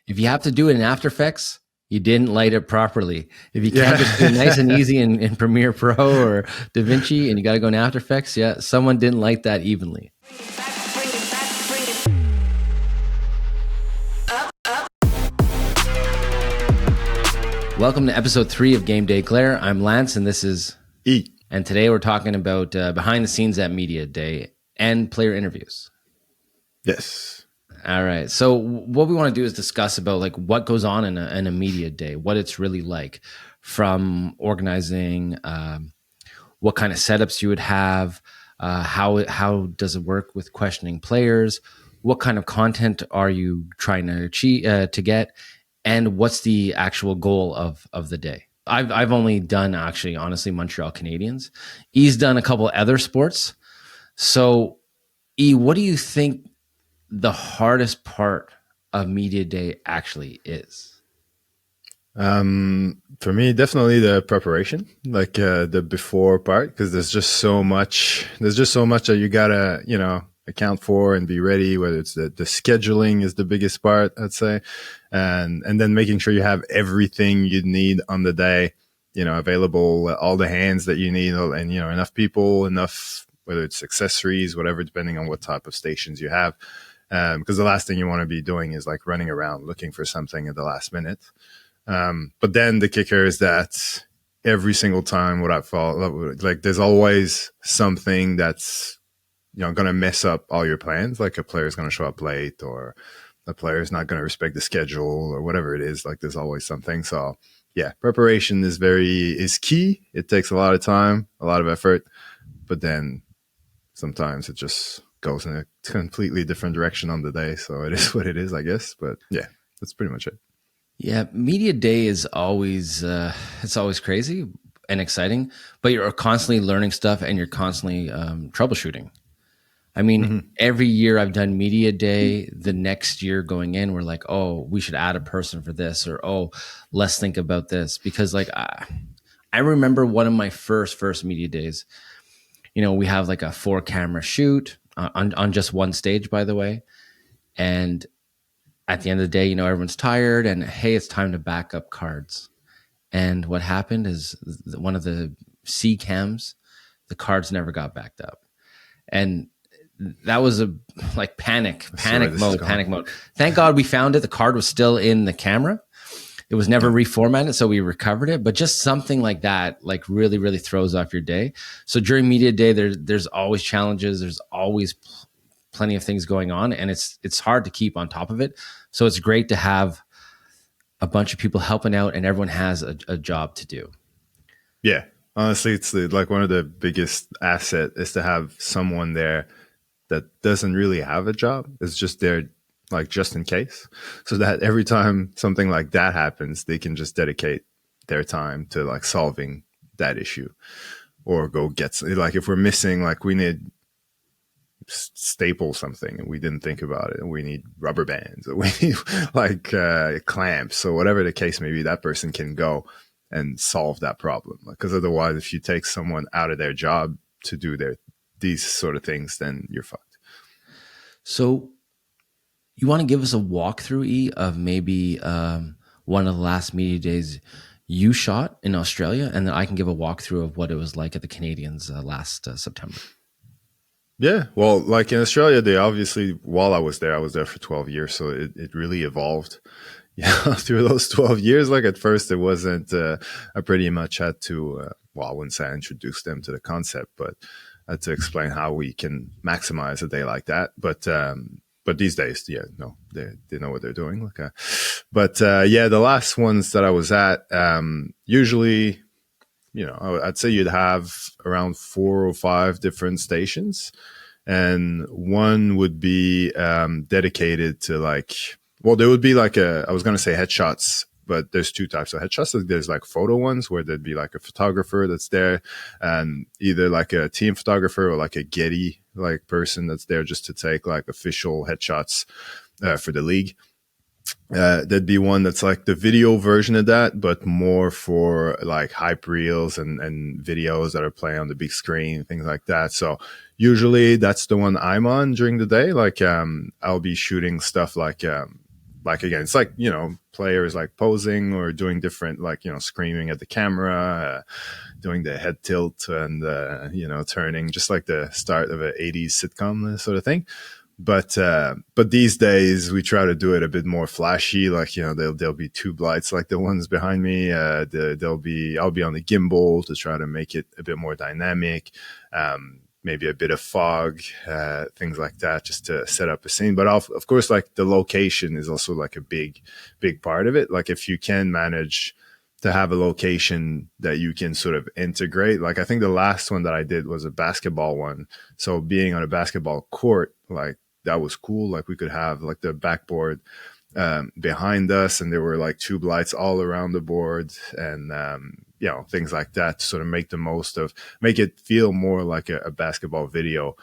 If you have to do it in After Effects, you didn't light it properly. If you can't Yeah. just do it nice and easy in Premiere Pro or DaVinci and you got to go in After Effects, yeah, someone didn't light that evenly. Welcome to episode 3 of Game Day Claire. I'm Lance and this is E. And today we're talking about behind the scenes at Media Day and player interviews. Yes. All right. So what we want to do is discuss about like what goes on in a media day, what it's really like, from organizing, what kind of setups you would have, how does it work with questioning players, what kind of content are you trying to achieve to get, and what's the actual goal of the day. I've only done actually, honestly, Montreal Canadiens. E's done a couple other sports. So E, what do you think the hardest part of Media Day actually is? For me, definitely the preparation, like the before part, because there's just so much that you gotta, account for and be ready, whether it's the scheduling is the biggest part, I'd say. And then making sure you have everything you need on the day, available, all the hands that you need, and, enough people, enough, whether it's accessories, whatever, depending on what type of stations you have. Because the last thing you want to be doing is like running around looking for something at the last minute. But then the kicker is that every single time what I follow, like there's always something that's, going to mess up all your plans. Like a player's going to show up late, or a player's not going to respect the schedule, or whatever it is. Like there's always something. So yeah, preparation is key. It takes a lot of time, a lot of effort, but then sometimes it just goes in a completely different direction on the day. So it is what it is, I guess. But yeah, that's pretty much it. Yeah, Media Day is always it's always crazy and exciting, but you're constantly learning stuff and you're constantly troubleshooting. I mean, every year I've done Media Day, the next year going in, we're like, oh, we should add a person for this, or oh, let's think about this. Because like I remember one of my first Media Days, we have like a 4-camera shoot on just one stage, by the way. And at the end of the day, everyone's tired and hey, it's time to back up cards. And what happened is one of the C cams, the cards never got backed up. And that was a like panic mode. Thank God we found it. The card was still in the camera. It was never reformatted, so we recovered it. But just something like that, like really, really throws off your day. So during Media Day, there's always challenges. There's always plenty of things going on, and it's hard to keep on top of it. So it's great to have a bunch of people helping out, and everyone has a job to do. Yeah, honestly, it's like one of the biggest asset is to have someone there that doesn't really have a job. It's just there, like just in case, so that every time something like that happens, they can just dedicate their time to like solving that issue, or go get, like if we're missing, like we need staple something and we didn't think about it, and we need rubber bands, or we need like clamps, or whatever the case may be, that person can go and solve that problem. Because otherwise, if you take someone out of their job to do these sort of things, then you're fucked. So you want to give us a walkthrough, E, of maybe one of the last Media Days you shot in Australia, and then I can give a walkthrough of what it was like at the Canadiens last September. Yeah, well, like in Australia, they obviously, while I was there for 12 years, so it really evolved. Yeah, through those 12 years, like at first it wasn't, I pretty much had to, well, I wouldn't say I introduced them to the concept, but I had to explain how we can maximize a day like that. But these days, yeah, no, they know what they're doing. But the last ones that I was at, usually, I'd say you'd have around 4 or 5 different stations, and one would be dedicated to there would be I was going to say headshots, but there's 2 types of headshots. There's like photo ones where there'd be like a photographer that's there, and either like a team photographer or like a Getty like person that's there just to take like official headshots for the league. There'd be one that's like the video version of that, but more for like hype reels and videos that are playing on the big screen, things like that. So usually that's the one I'm on during the day. Like I'll be shooting stuff like like again, it's like, you know, players like posing or doing different, like, you know, screaming at the camera, doing the head tilt and, you know, turning, just like the start of an 80s sitcom sort of thing. But these days we try to do it a bit more flashy. Like, you know, there'll be tube lights like the ones behind me. I'll be on the gimbal to try to make it a bit more dynamic. Maybe a bit of fog, things like that, just to set up a scene. But of course, like the location is also like a big part of it. Like if you can manage to have a location that you can sort of integrate. Like I think the last one that I did was a basketball one. So being on a basketball court, like that was cool. Like we could have like the backboard behind us, and there were like tube lights all around the board, and you know, things like that to sort of make it feel more like a basketball video.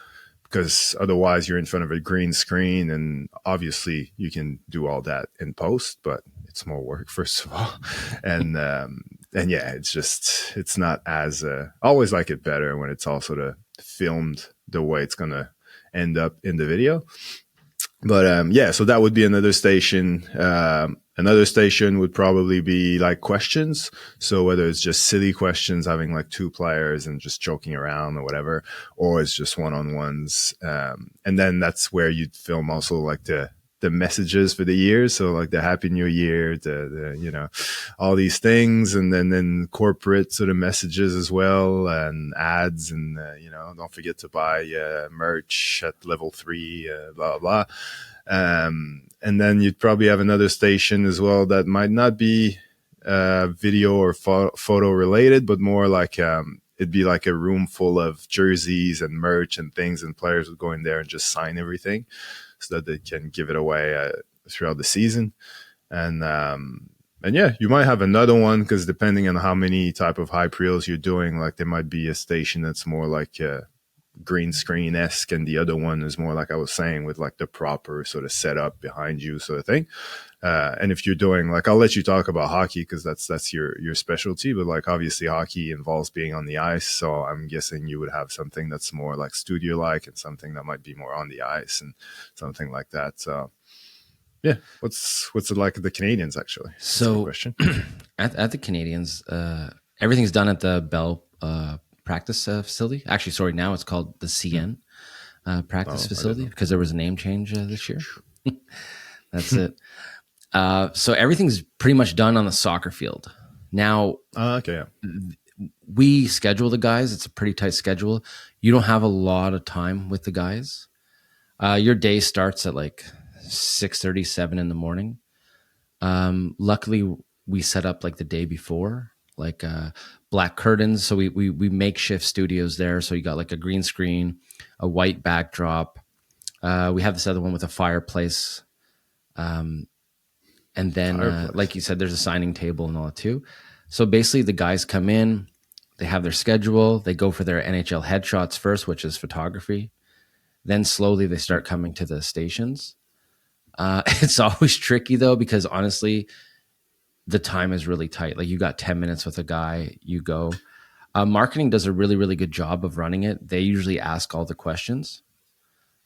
Because otherwise you're in front of a green screen, and obviously you can do all that in post, but it's more work first of all. And yeah, it's not as always like it better when it's all sort of filmed the way it's gonna end up in the video. But yeah, so that would be another station. Another station would probably be like questions. So whether it's just silly questions, having like two players and just joking around or whatever, or it's just one-on-ones. And then that's where you'd film also like the messages for the year. So like the Happy New Year, the you know, all these things, and then corporate sort of messages as well, and ads, and you know, don't forget to buy merch at level 3, blah blah. And then you'd probably have another station as well that might not be video or photo related, but more like it'd be like a room full of jerseys and merch and things, and players would go in there and just sign everything so that they can give it away throughout the season. And yeah, you might have another one, because depending on how many type of high preels you're doing, like there might be a station that's more like green screen-esque, and the other one is more like I was saying, with like the proper sort of setup behind you sort of thing. And if you're doing, like, I'll let you talk about hockey because that's your specialty, but like obviously hockey involves being on the ice, so I'm guessing you would have something that's more like studio like, and something that might be more on the ice and something like that. So yeah, what's it like at the Canadians actually? That's a good So question. at the Canadians, everything's done at the Bell practice facility. Actually, sorry, now it's called the CN practice facility, because there was a name change this year. That's it. So everything's pretty much done on the soccer field. Now, Okay, yeah. we schedule the guys. It's a pretty tight schedule. You don't have a lot of time with the guys. Your day starts at like 6:37 in the morning. Luckily, we set up like the day before, like black curtains. So we makeshift studios there. So you got like a green screen, a white backdrop. We have this other one with a fireplace. And then, like you said, there's a signing table and all that too. So basically, the guys come in, they have their schedule, they go for their NHL headshots first, which is photography. Then slowly they start coming to the stations. It's always tricky though, because honestly, the time is really tight. Like you got 10 minutes with a guy, you go. Marketing does a really, really good job of running it. They usually ask all the questions.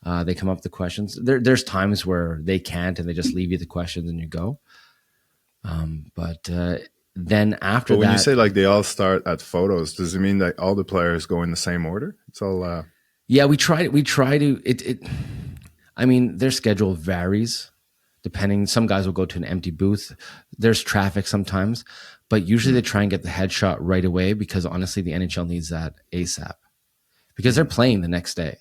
They come up with the questions. There's times where they can't, and they just leave you the questions and you go. But then after But when you that, say like they all start at photos, does it mean that all the players go in the same order? It's all yeah, we try to I mean, their schedule varies depending. Some guys will go to an empty booth. There's traffic sometimes, but usually they try and get the headshot right away, because honestly, the NHL needs that ASAP, because they're playing the next day.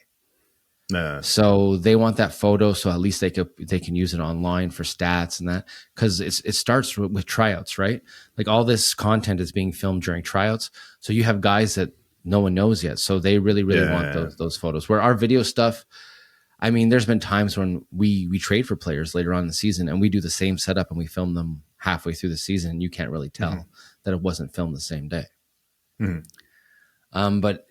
So they want that photo, so at least they can use it online for stats and that, because it starts with tryouts, right? Like all this content is being filmed during tryouts, so you have guys that no one knows yet, so they really want those photos. Where our video stuff, I mean, there's been times when we trade for players later on in the season, and we do the same setup and we film them halfway through the season, and you can't really tell that it wasn't filmed the same day. But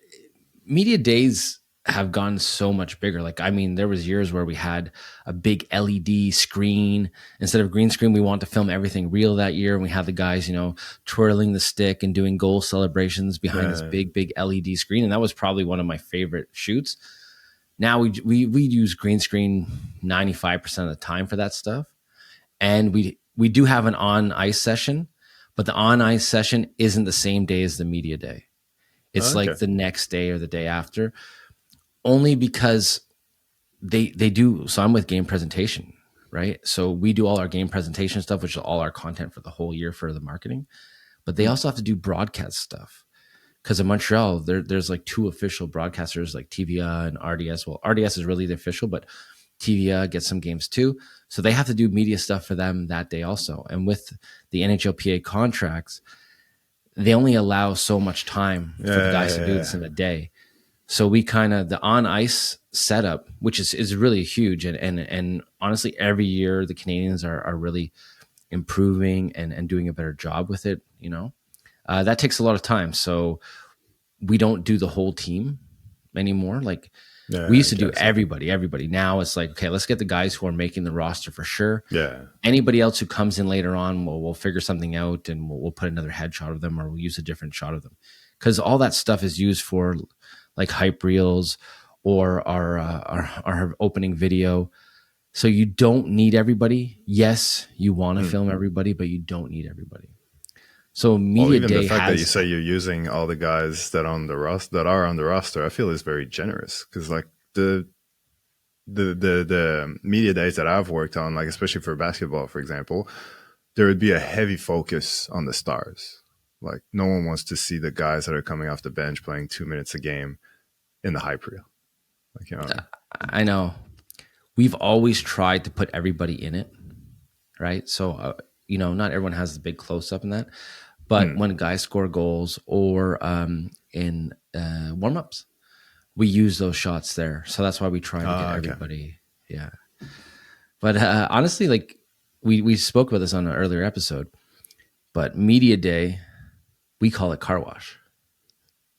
media days have gone so much bigger. Like, I mean, there was years where we had a big LED screen instead of green screen. We wanted to film everything real that year, and we had the guys, you know, twirling the stick and doing goal celebrations behind this big LED screen, and that was probably one of my favorite shoots. Now we use green screen 95% of the time for that stuff, and we do have an on ice session, but the on ice session isn't the same day as the media day. Oh, It's like okay. the next day or the day after, only because they do. So I'm with game presentation, right? So we do all our game presentation stuff, which is all our content for the whole year for the marketing. But they Mm. also have to do broadcast stuff because in Montreal, there's like two official broadcasters, like TVA and RDS. Well, RDS is really the official, but TVA gets some games too. So they have to do media stuff for them that day also. And with the NHLPA contracts, they only allow so much time for the guys to do Yeah. this in a day. So we kind of the on ice setup, which is really huge, and honestly, every year the Canadians are really improving and doing a better job with it. That takes a lot of time. So we don't do the whole team anymore. Like we Yeah, used I to do guess so. everybody. Now it's like, okay, let's get the guys who are making the roster for sure. Yeah. Anybody else who comes in later on, we'll figure something out and we'll put another headshot of them or we'll use a different shot of them. Because all that stuff is used for like hype reels or our opening video. So you don't need everybody. Yes, you want to Mm. film everybody, but you don't need everybody. So Well, media even the day fact that you has say you're using all the guys that are on the roster, I feel is very generous because like the media days that I've worked on, like especially for basketball, for example, there would be a heavy focus on the stars. Like no one wants to see the guys that are coming off the bench playing 2 minutes a game in the hype reel. Like you know what I mean? I know we've always tried to put everybody in it, right? So not everyone has the big close up in that, but Mm. when guys score goals or in warm ups, we use those shots there. So that's why we try to get Ah, okay. everybody. Yeah, but honestly, like we spoke about this on an earlier episode, but media day we call it car wash.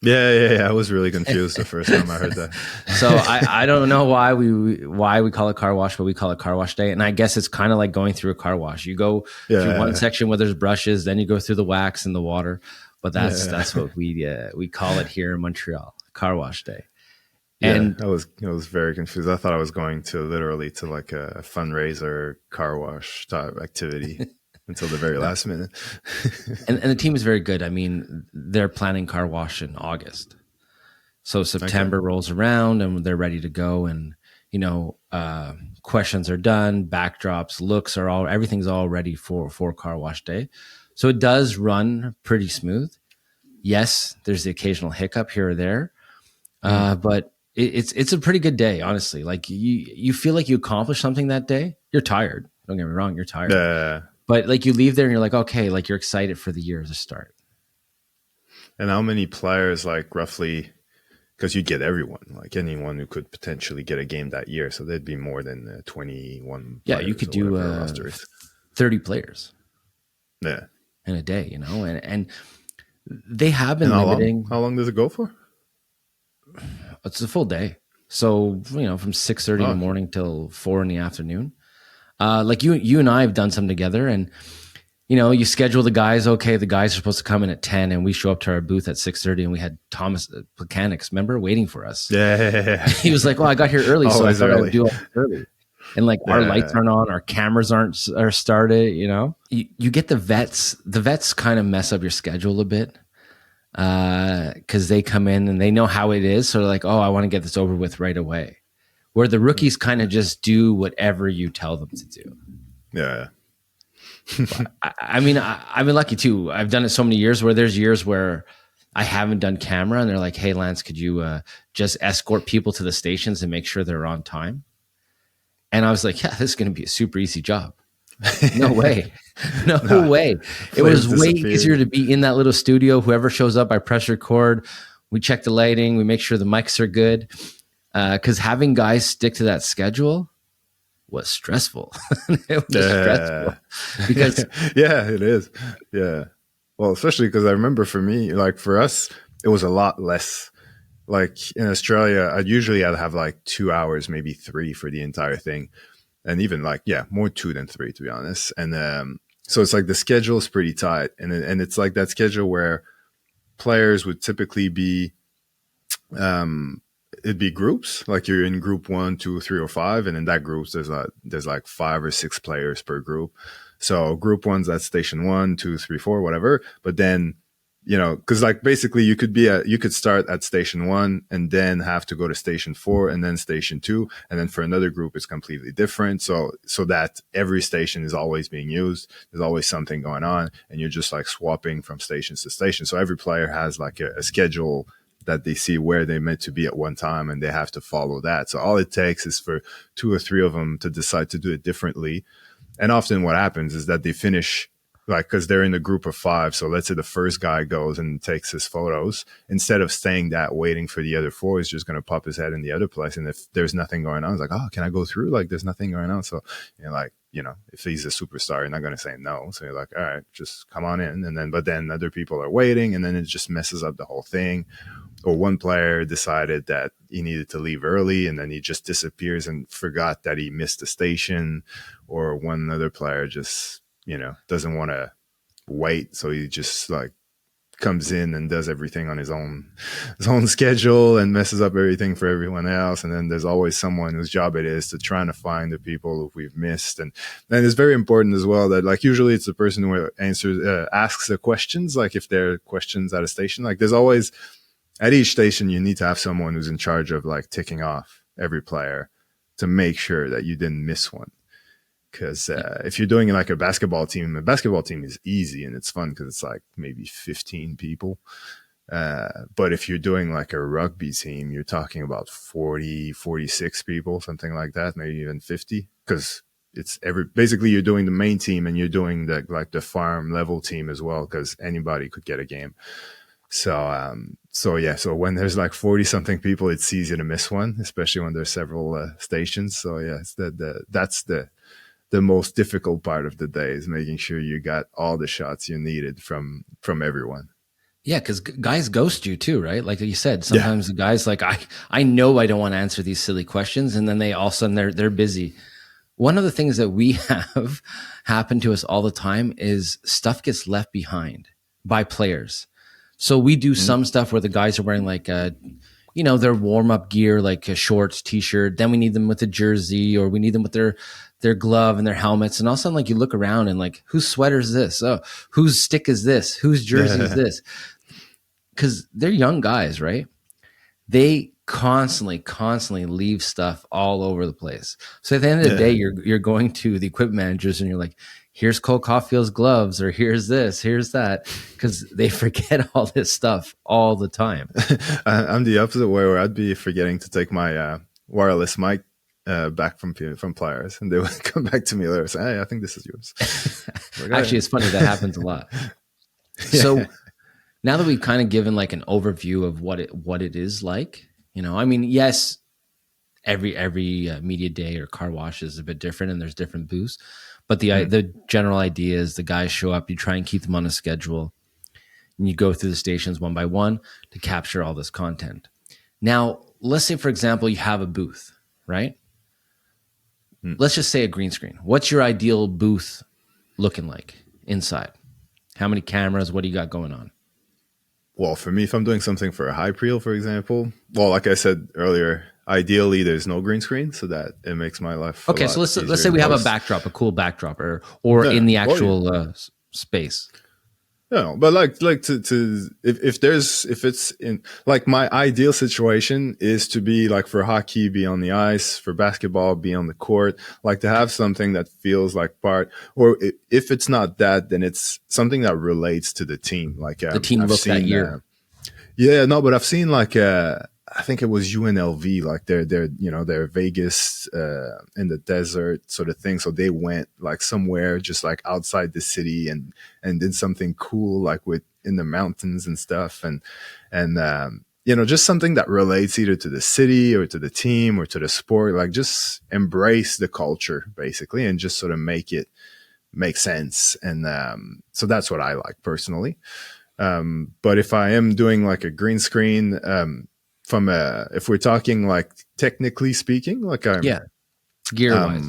Yeah. I was really confused the first time I heard that. So I don't know why we call it car wash, but we call it car wash day. And I guess it's kind of like going through a car wash. You go through one Yeah. section where there's brushes, then you go through the wax and the water. But Yeah. that's what we call it here in Montreal, car wash day. Yeah, And I was very confused. I thought I was going to literally to like a fundraiser car wash type activity until the very no, last minute. and the team is very good. I mean, they're planning car wash in August. So Okay. September rolls around and they're ready to go, and questions are done, backdrops, looks are all everything's all ready for car wash day. So it does run pretty smooth. Yes, there's the occasional hiccup here or there, Mm. but it's a pretty good day, honestly. Like you feel like you accomplished something that day. You're tired. Don't get me wrong, you're tired, Yeah. but like you leave there and you're like, okay, like you're excited for the year to start. And how many players, like roughly, because you get everyone, like anyone who could potentially get a game that year. So there'd be more than 21 Yeah, you players could or do whatever a roster is. 30 players Yeah. in a day, and they have And been limiting. how long does it go for? It's a full day, so from 6:30 in Oh, the okay. morning till 4 in the afternoon. Like you and I have done some together, and you schedule the guys. Okay, the guys are supposed to come in at 10, and we show up to our booth at 6:30, and we had Thomas Mechanics, remember, waiting for us. Yeah. He was like, "Well, I got here early, so I Always thought I'd early. do all this early." And like our lights Yeah. aren't on, our cameras are started. You get the vets. The vets kind of mess up your schedule a bit because they come in and they know how it is. So they're like, oh, I want to get this over with right away. Where the Mm. rookies kind of just do whatever you tell them to do. Yeah. But I mean, I've been lucky too. I've done it so many years where there's years where I haven't done camera and they're like, hey, Lance, could you just escort people to the stations and make sure they're on time? And I was like, yeah, this is going to be a super easy job. No way. No Nah, way. It players was way disappeared. easier to be in that little studio. Whoever shows up, I press record. We check the lighting. We make sure the mics are good. Because having guys stick to that schedule was stressful. It was stressful Yeah. because Yeah, it is. Yeah. Well, especially because I remember for me, like for us, it was a lot less. Like in Australia, I'd have like 2 hours, maybe three for the entire thing. And even like, yeah, more two than three, to be honest. And so it's like the schedule is pretty tight. And it's like that schedule where players would typically be, um, it'd be groups. Like you're in group 1, 2, 3, or 5, and in that groups there's like 5 or 6 players per group. So group one's at station 1, 2, 3, 4, whatever. But then, because like basically you could start at station 1 and then have to go to station 4 and then station 2, and then for another group it's completely different. So that every station is always being used. There's always something going on, and you're just like swapping from stations to station. So every player has like a schedule that they see where they're meant to be at one time, and they have to follow that. So all it takes is for 2 or 3 of them to decide to do it differently. And often what happens is that they finish, like, because they're in a group of 5. So let's say the first guy goes and takes his photos. Instead of staying that waiting for the other 4, he's just going to pop his head in the other place. And if there's nothing going on, it's like, oh, can I go through? Like, there's nothing going on. So, if he's a superstar, you're not going to say no. So you're like, all right, just come on in. But then other people are waiting, and then it just messes up the whole thing. Or one player decided that he needed to leave early, and then he just disappears and forgot that he missed the station. Or one other player just, doesn't want to wait. So he just like comes in and does everything on his own schedule and messes up everything for everyone else. And then there's always someone whose job it is to trying to find the people who we've missed. And it's very important as well that, like, usually it's the person who asks the questions. Like if there are questions at a station, like there's always at each station, you need to have someone who's in charge of like ticking off every player to make sure that you didn't miss one. Because if you're doing like a basketball team is easy and it's fun because it's like maybe 15 people. But if you're doing like a rugby team, you're talking about 40, 46 people, something like that, maybe even 50. Because it's basically you're doing the main team and you're doing the farm level team as well, because anybody could get a game. So when there's like 40 something people, it's easy to miss one, especially when there's several stations. So yeah, that's the most difficult part of the day, is making sure you got all the shots you needed from everyone. Yeah, because guys ghost you too, right? Like you said, sometimes the guys like, I know I don't want to answer these silly questions, and then they all of a sudden they're busy. One of the things that we have happen to us all the time is stuff gets left behind by players. So we do some stuff where the guys are wearing like their warm-up gear, like a shorts, t-shirt. Then we need them with a jersey, or we need them with their glove and their helmets. And all of a sudden, like, you look around and like, whose sweater is this? Oh, whose stick is this? Whose jersey is this? Because they're young guys, right? They constantly leave stuff all over the place. So at the end of the day, you're going to the equipment managers and you're like, here's Cole Caulfield's gloves, or here's this, here's that, because they forget all this stuff all the time. I'm the opposite way, where I'd be forgetting to take my wireless mic back from players, and they would come back to me later and say, hey, I think this is yours. Actually, it's funny, that happens a lot. So now that we've kind of given like an overview of what it is like, yes, every media day or car wash is a bit different, and there's different booths. But the general idea is the guys show up, you try and keep them on a schedule, and you go through the stations one by one to capture all this content. Now, let's say, for example, you have a booth, right? Let's just say a green screen. What's your ideal booth looking like inside? How many cameras? What do you got going on? Well, for me, if I'm doing something for a high reel, for example, well, like I said earlier, ideally there's no green screen, so that it makes my life okay. So let's say we have a backdrop, a cool backdrop, or in the actual space. No, but like if it's in, like, my ideal situation is to be like, for hockey, be on the ice, for basketball, be on the court, like to have something that feels like part, or if it's not that, then it's something that relates to the team. Like the team look that year. But I've seen like I think it was UNLV, like they're Vegas in the desert sort of thing. So they went like somewhere just like outside the city and did something cool, like in the mountains and stuff. And just something that relates either to the city or to the team or to the sport, like just embrace the culture basically, and just sort of make it make sense. And so that's what I like personally. But if I am doing like a green screen, if we're talking like technically speaking, like gear wise,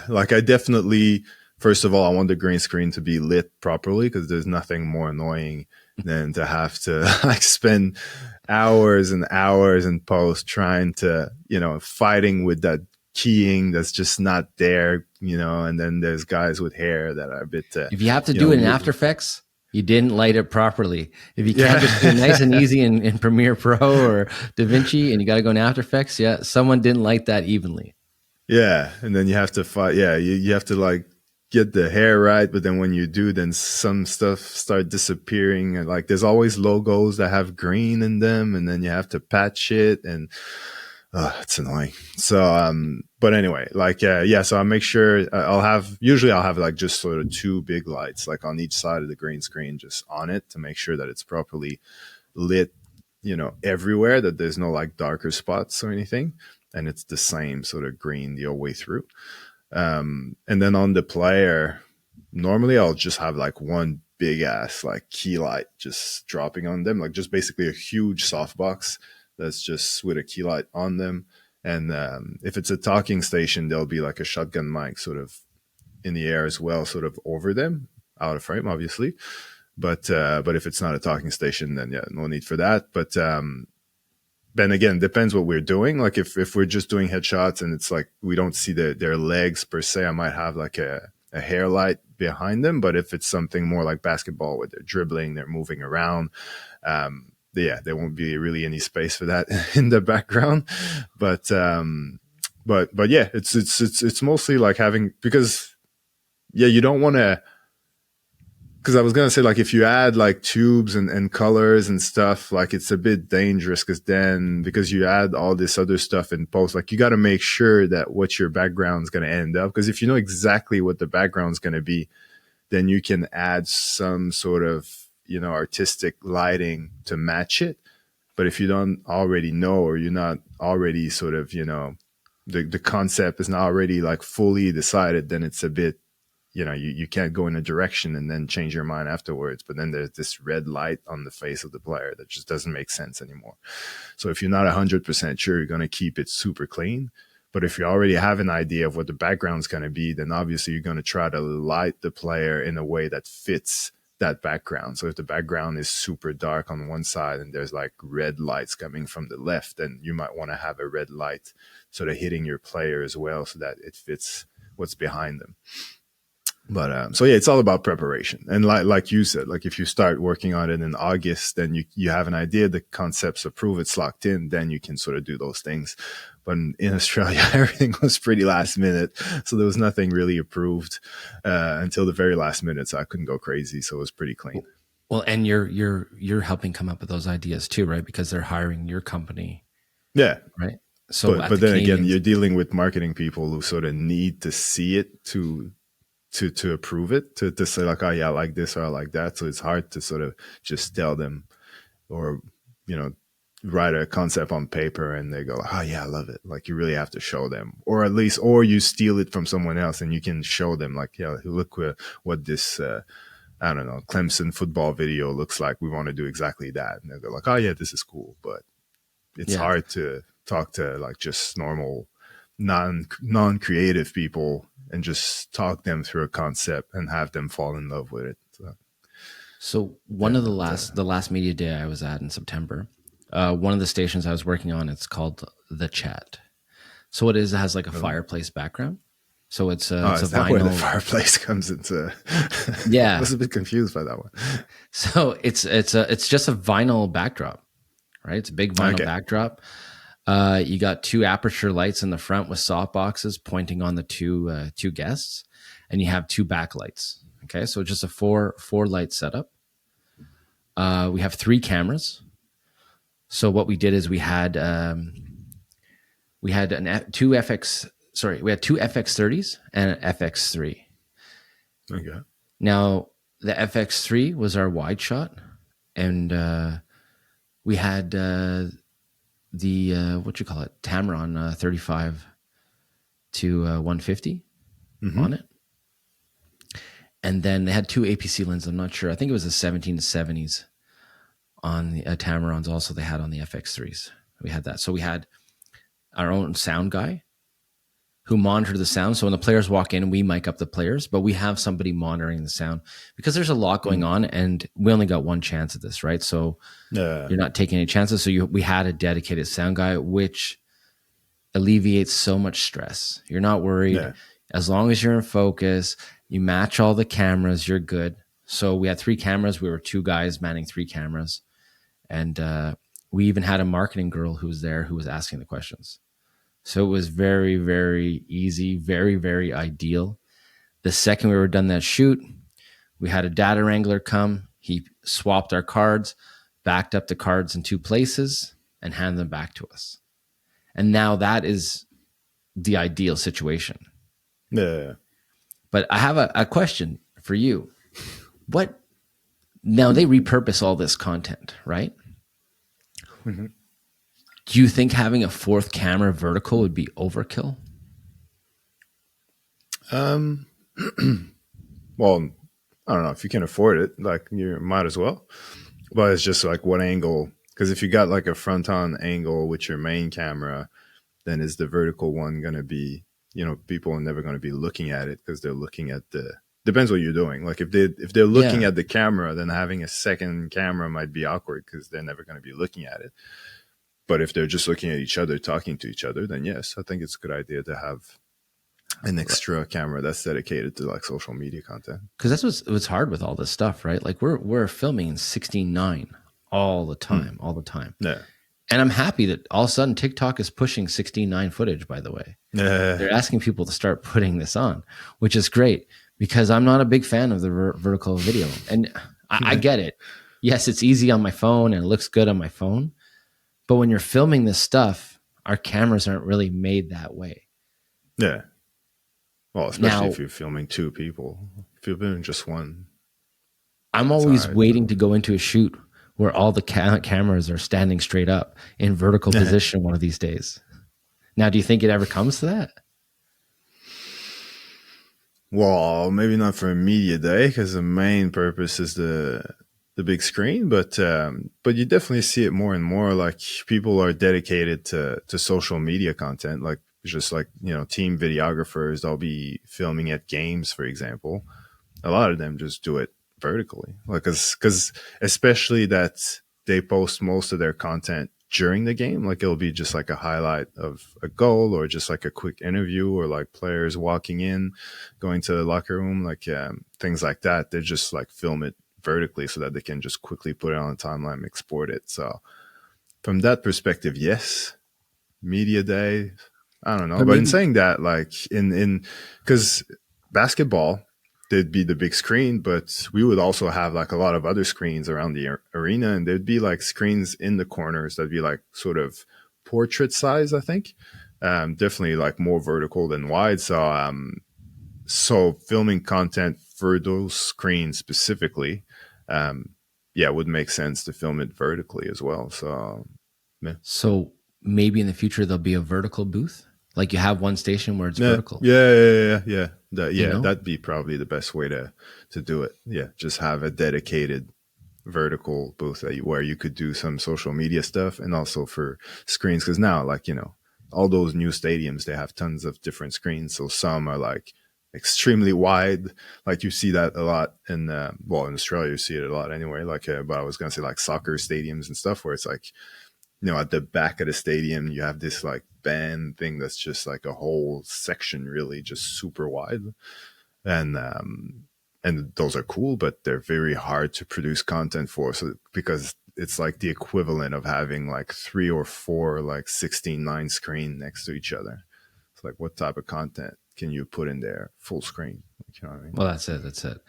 like I definitely, first of all, I want the green screen to be lit properly, because there's nothing more annoying than to have to like spend hours and hours in post trying to, fighting with that keying that's just not there, and then there's guys with hair that are a bit, If you have to do it in After Effects, you didn't light it properly. If you can't yeah. just do it nice and easy in Premiere Pro or DaVinci and you got to go in After Effects, yeah, someone didn't light that evenly. Yeah. And then you have to fight. Yeah. You have to like get the hair right. But then when you do, then some stuff start disappearing. And like there's always logos that have green in them. And then you have to patch it. And it's annoying. So, but anyway, like, yeah. So I'll make sure usually I'll have like just sort of two big lights, like on each side of the green screen, just on it to make sure that it's properly lit, everywhere, that there's no like darker spots or anything. And it's the same sort of green the whole way through. And then on the player, normally I'll just have like one big ass like key light just dropping on them, like just basically a huge softbox that's just with a key light on them. And if it's a talking station, there'll be like a shotgun mic sort of in the air as well, sort of over them, out of frame, obviously. But if it's not a talking station, then yeah, no need for that. But then again, depends what we're doing. Like if we're just doing headshots and it's like we don't see their legs per se, I might have like a hair light behind them. But if it's something more like basketball where they're dribbling, they're moving around, yeah, there won't be really any space for that in the background. But yeah, it's mostly like having, because yeah, you don't want to, because I was going to say, like, if you add like tubes and colors and stuff, like it's a bit dangerous because you add all this other stuff in post, like you got to make sure that what your background is going to end up. Because if you know exactly what the background is going to be, then you can add some sort of, artistic lighting to match it. But if you don't already know, or you're not already sort of, the concept is not already like fully decided, then it's a bit, you can't go in a direction and then change your mind afterwards. But then there's this red light on the face of the player that just doesn't make sense anymore. So if you're not 100% sure, you're going to keep it super clean. But if you already have an idea of what the background's going to be, then obviously you're going to try to light the player in a way that fits that background. So if the background is super dark on one side and there's like red lights coming from the left, then you might want to have a red light sort of hitting your player as well, so that it fits what's behind them. But so yeah, it's all about preparation. And like you said, like if you start working on it in August, then you have an idea, the concept's approved, it's locked in, then you can sort of do those things. But in Australia, everything was pretty last minute, so there was nothing really approved until the very last minute. So I couldn't go crazy, so it was pretty clean. Well, and you're helping come up with those ideas too, right? Because they're hiring your company, Yeah. right? So, but then again, you're dealing with marketing people who sort of need to see it to approve it, to say like, oh yeah, I like this or I like that. So it's hard to sort of just tell them, or write a concept on paper and they go, oh yeah, I love it. Like you really have to show them, or at least, or you steal it from someone else and you can show them like, yeah, look what this I don't know, Clemson football video looks like. We want to do exactly that. And they're like, oh yeah, this is cool. But it's hard to talk to like just normal non-creative people and just talk them through a concept and have them fall in love with it. So one of the last media day I was at in September, one of the stations I was working on, it's called The Chat. So what it is, it has like a fireplace background. So it's a vinyl. Where the fireplace comes into? Yeah, I was a bit confused by that one. So it's just a vinyl backdrop, right? It's a big vinyl backdrop. You got two aperture lights in the front with soft boxes pointing on the two guests, and you have two backlights. Okay, so just a four light setup. We have three cameras. So what we did is we had two FX30s and an FX3. Okay. Now the FX3 was our wide shot, and we had the Tamron 35 to 150 on it. And then they had two APC lenses. I'm not sure. I think it was the 17 to 70s on the Tamarons. Also, they had on the FX3s. We had that. So we had our own sound guy who monitor the sound. So when the players walk in, we mic up the players, but we have somebody monitoring the sound because there's a lot going on, and we only got one chance at this, right? So Yeah. you're not taking any chances. So we had a dedicated sound guy, which alleviates so much stress. You're not worried. Yeah. As long as you're in focus, you match all the cameras, you're good. So we had 3 cameras. We were 2 guys manning 3 cameras. And we even had a marketing girl who was there who was asking the questions. So it was very, very easy, very, very ideal. The second we were done that shoot, we had a data wrangler come. He swapped our cards, backed up the cards in 2 places, and handed them back to us. And now that is the ideal situation. Yeah. But I have a question for you. What now they repurpose all this content, right? Mm-hmm. Do you think having a 4th camera vertical would be overkill? Well, I don't know if you can afford it, like you might as well. But it's just like what angle? Because if you got like a front-on angle with your main camera, then is the vertical one going to be? People are never going to be looking at it because they're looking at the. Depends what you're doing. Like if they're looking at the camera, then having a second camera might be awkward because they're never going to be looking at it. But if they're just looking at each other, talking to each other, then yes, I think it's a good idea to have an extra camera that's dedicated to like social media content. Because that's what's hard with all this stuff, right? Like we're filming in 16:9 all the time. Yeah. And I'm happy that all of a sudden TikTok is pushing 16:9 footage, by the way. They're asking people to start putting this on, which is great because I'm not a big fan of the vertical video. And I get it. Yes, it's easy on my phone and it looks good on my phone. But when you're filming this stuff, our cameras aren't really made that way. Yeah. Well, especially if you're filming 2 people. If you're doing just one. I'm always waiting to go into a shoot where all the cameras are standing straight up in vertical position one of these days. Now, do you think it ever comes to that? Well, maybe not for a media day because the main purpose is the big screen, but you definitely see it more and more. Like people are dedicated to social media content, like just like team videographers. They'll be filming at games, for example. A lot of them just do it vertically, like because especially that they post most of their content during the game. Like it'll be just like a highlight of a goal or just like a quick interview or like players walking in, going to the locker room, like things like that. They just like film it vertically so that they can just quickly put it on a timeline and export it. So from that perspective, yes, media day, I don't know. But in saying that, like in because basketball, there'd be the big screen, but we would also have like a lot of other screens around the arena, and there'd be like screens in the corners that'd be like sort of portrait size, I think. Definitely like more vertical than wide. So filming content for those screens specifically, would make sense to film it vertically as well. So, yeah. So maybe in the future there'll be a vertical booth. Like you have one station where it's vertical. Yeah. That'd be probably the best way to do it. Yeah, just have a dedicated vertical booth where you could do some social media stuff and also for screens. Because now, like all those new stadiums, they have tons of different screens. So some are like extremely wide, like you see that a lot in Australia. You see it a lot anyway. Like, but I was gonna say like soccer stadiums and stuff where it's like at the back of the stadium, you have this like band thing that's just like a whole section, really just super wide. And those are cool, but they're very hard to produce content for. So because it's like the equivalent of having like 3 or 4 like 16:9 screen next to each other. It's like, what type of content can you put in there full screen? You know what I mean? Well, that's it.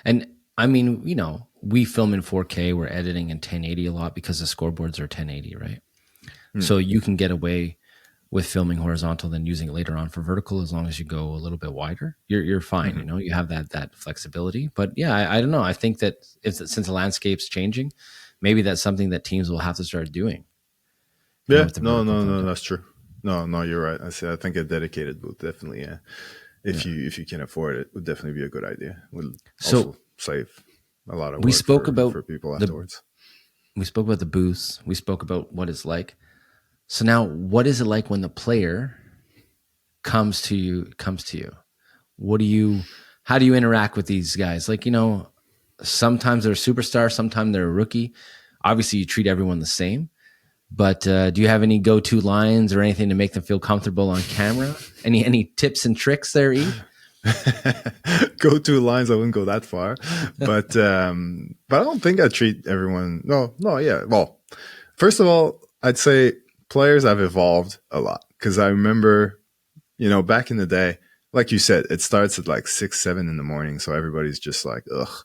And I mean, we film in 4K. We're editing in 1080 a lot because the scoreboards are 1080, right? So you can get away with filming horizontal than using it later on for vertical as long as you go a little bit wider. You're fine, you have that flexibility. But yeah, I don't know. I think that since the landscape's changing, maybe that's something that teams will have to start doing. Yeah, no, that's true. No, you're right. I think a dedicated booth definitely, yeah. If you can afford it, would definitely be a good idea. Would also save a lot of work for people afterwards. We spoke about the booths. We spoke about what it's like. So now, what is it like when the player comes to you, what do you how do you interact with these guys? Like, sometimes they're a superstar, sometimes they're a rookie. Obviously, you treat everyone the same. But do you have any go-to lines or anything to make them feel comfortable on camera? Any tips and tricks there, E? Go to lines, I wouldn't go that far, but I don't think I treat everyone. No, yeah. Well, first of all, I'd say players have evolved a lot because I remember, back in the day, like you said, it starts at like 6, 7 in the morning, so everybody's just like ugh,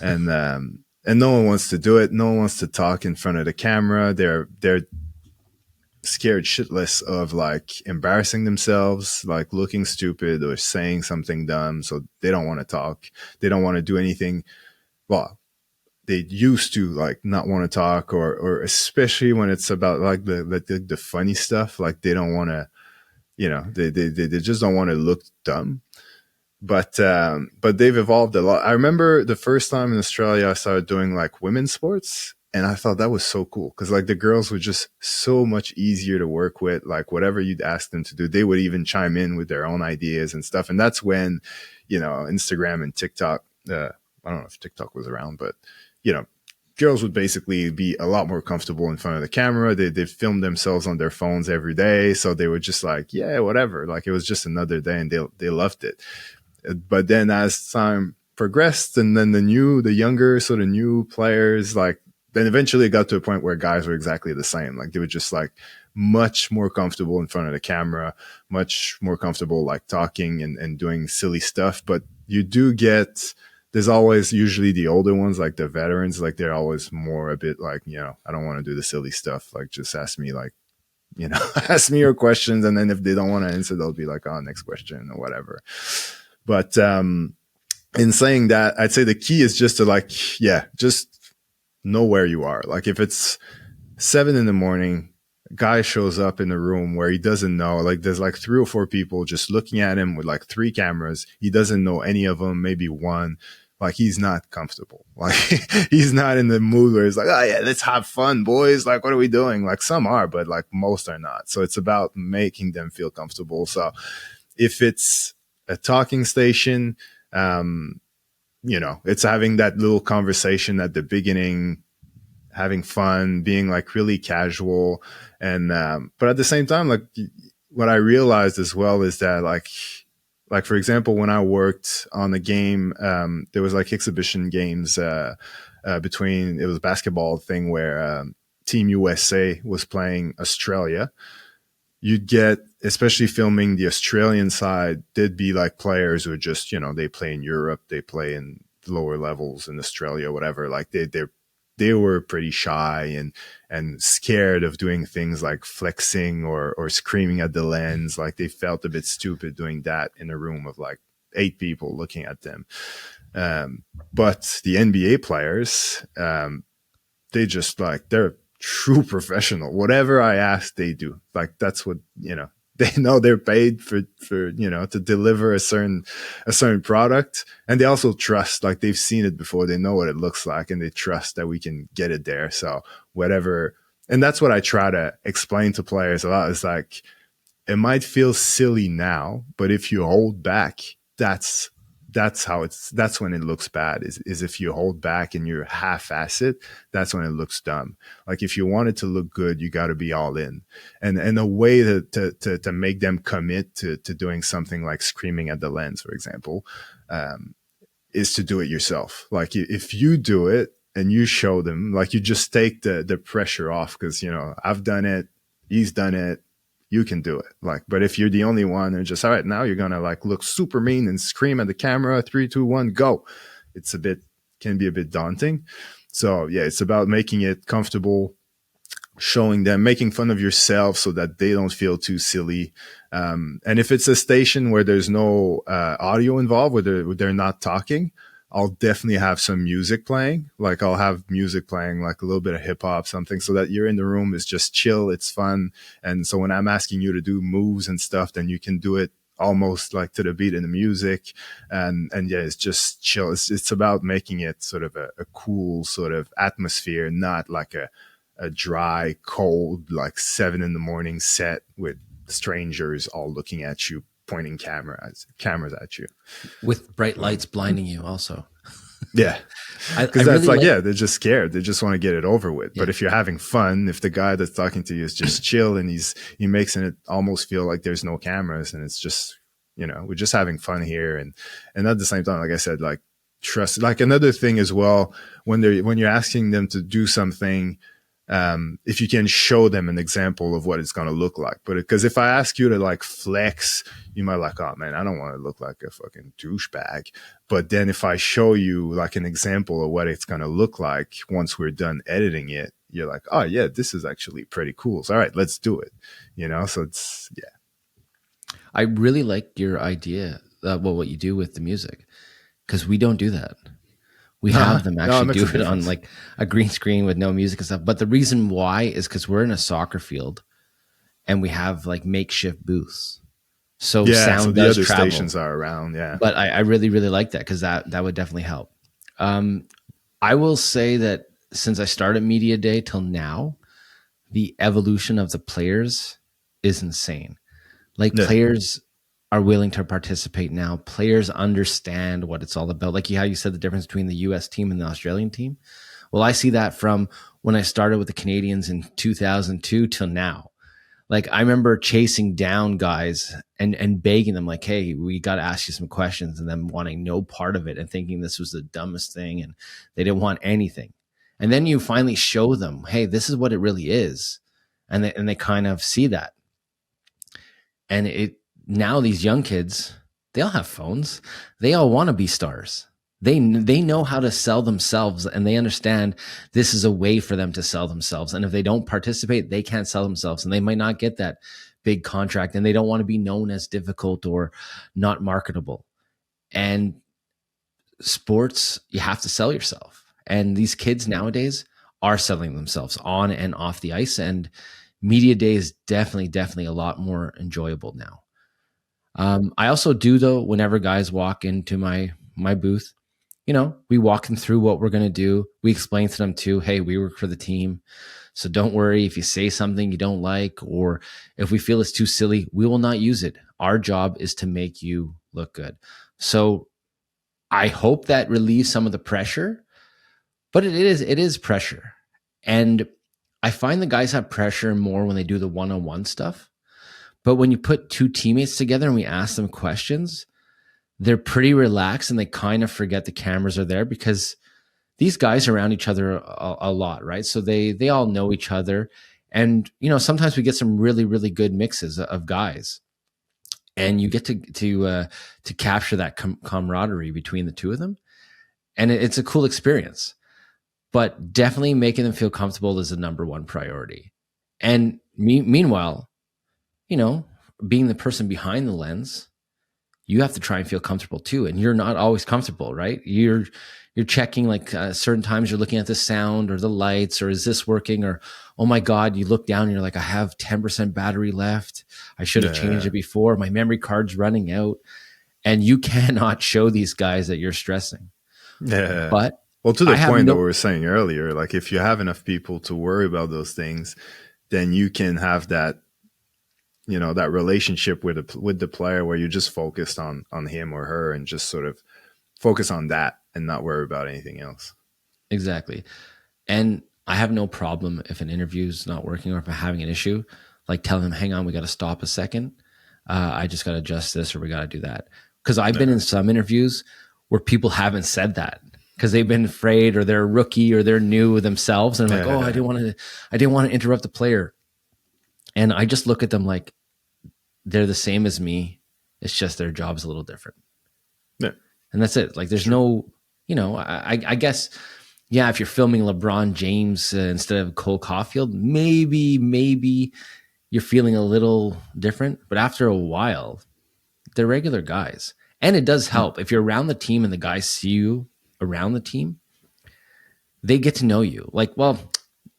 and no one wants to do it. No one wants to talk in front of the camera. They're scared shitless of like embarrassing themselves, like looking stupid or saying something dumb. So they don't want to talk. They don't want to do anything. Well, they used to like not want to talk, or especially when it's about like the funny stuff. Like they don't want to, they just don't want to look dumb. But they've evolved a lot. I remember the first time in Australia I started doing like women's sports, and I thought that was so cool because like the girls were just so much easier to work with. Like whatever you'd ask them to do, they would even chime in with their own ideas and stuff. And that's when, Instagram and TikTok. I don't know if TikTok was around, but you know, girls would basically be a lot more comfortable in front of the camera. They filmed themselves on their phones every day, so they were just like, yeah, whatever. Like it was just another day, and they loved it. But then as time progressed, and then the younger sort of new players, like then eventually it got to a point where guys were exactly the same. Like they were just like much more comfortable in front of the camera, much more comfortable like talking and doing silly stuff. But you do get, there's always usually the older ones, like the veterans, like they're always more a bit like, I don't want to do the silly stuff. Like just ask me like, ask me your questions. And then if they don't want to answer, they'll be like, oh, next question or whatever. But in saying that, I'd say the key is just to like, just know where you are. Like if it's 7 in the morning, a guy shows up in the room where he doesn't know, like there's like 3 or 4 people just looking at him with like 3 cameras. He doesn't know any of them, maybe one. Like he's not comfortable. Like he's not in the mood where he's like, oh yeah, let's have fun, boys. Like, what are we doing? Like some are, but like most are not. So it's about making them feel comfortable. So if it's a talking station, it's having that little conversation at the beginning, having fun, being like really casual. And, but at the same time, like what I realized as well is that like for example, when I worked on the game, there was like exhibition games, between, it was a basketball thing where, Team USA was playing Australia. You'd get, especially filming the Australian side, there'd be like players who are just, they play in Europe, they play in lower levels in Australia, whatever. Like they were pretty shy and scared of doing things like flexing or screaming at the lens. Like they felt a bit stupid doing that in a room of like 8 people looking at them. But the NBA players, they just like, they're true professional. Whatever I ask, they do. Like that's what, they know they're paid for to deliver a certain product, and they also trust, like they've seen it before, they know what it looks like, and they trust that we can get it there. So whatever, and that's what I try to explain to players a lot, is like, it might feel silly now, but if you hold back, that's when it looks bad, is if you hold back and you're half-ass it, that's when it looks dumb. Like if you want it to look good, you got to be all in. And a way to make them commit to doing something like screaming at the lens, for example, is to do it yourself. Like if you do it and you show them, like you just take the pressure off, because, I've done it, he's done it, you can do it. Like, but if you're the only one and just, all right, now you're going to like look super mean and scream at the camera, 3, 2, 1, go. Can be a bit daunting. So yeah, it's about making it comfortable, showing them, making fun of yourself so that they don't feel too silly. And if it's a station where there's no audio involved, where they're not talking, I'll definitely have some music playing. Like I'll have music playing, like a little bit of hip hop, something, so that you're in the room, it's just chill, it's fun. And so when I'm asking you to do moves and stuff, then you can do it almost like to the beat in the music. And yeah, it's just chill. It's about making it sort of a cool sort of atmosphere, not like a dry, cold, like 7 in the morning set with strangers all looking at you pointing cameras at you. with bright lights blinding you also. Yeah. I Because that's really like, like, yeah, they're just scared. They just want to get it over with. But yeah. if you're having fun, if the guy that's talking to you is just chill and he makes it almost feel like there's no cameras and it's just, we're just having fun here. And at the same time, like I said, like trust, like another thing as well, when you're asking them to do something, if you can show them an example of what it's going to look like. But because if I ask you to like flex, you might like, oh man, I don't want to look like a fucking douchebag. But then if I show you like an example of what it's going to look like once we're done editing it, you're like, oh yeah, this is actually pretty cool. So all right, let's do it. So it's, yeah. I really like your idea, what you do with the music, because we don't do that. We have them No, it actually makes do a it on difference. like a green screen with no music and stuff. But the reason why is because we're in a soccer field and we have like makeshift booths. So Yeah. So sound the does other travel. stations are around. Yeah. But I really, really like that because that would definitely help. I will say that since I started Media Day till now, the evolution of the players is insane. Like Yeah. players are willing to participate now. Players understand what it's all about. Like how you said the difference between the US team and the Australian team. Well, I see that from when I started with the Canadians in 2002 till now. Like I remember chasing down guys and begging them like, hey, we got to ask you some questions, and them wanting no part of it and thinking this was the dumbest thing and they didn't want anything. And then you finally show them, hey, this is what it really is. And they kind of see that. And now these young kids, they all have phones. They all want to be stars. They know how to sell themselves, and they understand this is a way for them to sell themselves. And if they don't participate, they can't sell themselves, and they might not get that big contract, and they don't want to be known as difficult or not marketable. And sports, you have to sell yourself. And these kids nowadays are selling themselves on and off the ice. And media day is definitely a lot more enjoyable now. I also do though, whenever guys walk into my booth, we walk them through what we're going to do. We explain to them too, hey, we work for the team. So don't worry if you say something you don't like, or if we feel it's too silly, we will not use it. Our job is to make you look good. So I hope that relieves some of the pressure, but it is pressure. And I find the guys have pressure more when they do the one-on-one stuff. But when you put two teammates together and we ask them questions, they're pretty relaxed and they kind of forget the cameras are there because these guys are around each other a lot, right? So they all know each other. And, sometimes we get some really, really good mixes of guys. And you get to capture that camaraderie between the two of them. And it's a cool experience. But definitely making them feel comfortable is the number one priority. And meanwhile, you know, being the person behind the lens, you have to try and feel comfortable too. And you're not always comfortable, right? You're checking like certain times you're looking at the sound or the lights, or is this working? Or, oh my God, you look down and you're like, I have 10% battery left. I should have changed Yeah. it before. My memory card's running out. And you cannot show these guys that you're stressing. Yeah. But Well, to I the have point that we no, were saying earlier, like if you have enough people to worry about those things, then you can have that, that relationship with the player where you're just focused on him or her and just sort of focus on that and not worry about anything else. exactly. And I have no problem if an interview is not working or if I'm having an issue, like telling them, hang on, we got to stop a second. I just got to adjust this or we got to do that. Because I've been Yeah. in some interviews where people haven't said that because they've been afraid or they're a rookie or they're new themselves. And I'm like, oh, Yeah. I didn't want to interrupt the player. And I just look at them like they're the same as me. It's just their job's a little different. Yeah. And that's it. Like there's Sure. no, I guess, yeah, if you're filming LeBron James instead of Cole Caulfield, maybe you're feeling a little different. But after a while, they're regular guys. And it does help if you're around the team and the guys see you around the team, they get to know you. Like, well,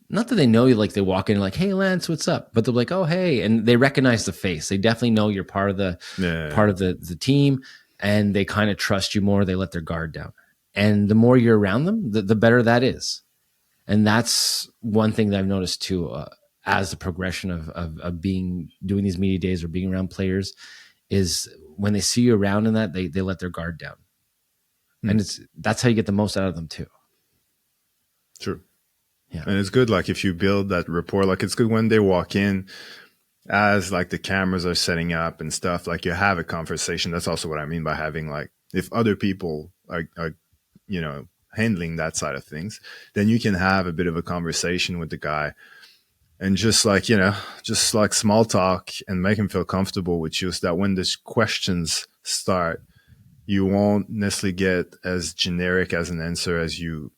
not that they know you, like they walk in like, hey Lance, what's up? But they're like, oh hey, and they recognize the face. They definitely know you're part of the Yeah. part of the team, and they kind of trust you more. They let their guard down. And the more you're around them, the better that is. And that's one thing that I've noticed too, as the progression of doing these media days or being around players, is when they see you around in that, they let their guard down. Mm, And that's how you get the most out of them too. true. Yeah. And it's good, like if you build that rapport, like it's good when they walk in, as like the cameras are setting up and stuff, like you have a conversation. That's also what I mean by having, like, if other people are you know, handling that side of things, then you can have a bit of a conversation with the guy and just like, you know, just like small talk and make him feel comfortable with you, so that when the questions start, you won't necessarily get as generic as an answer as you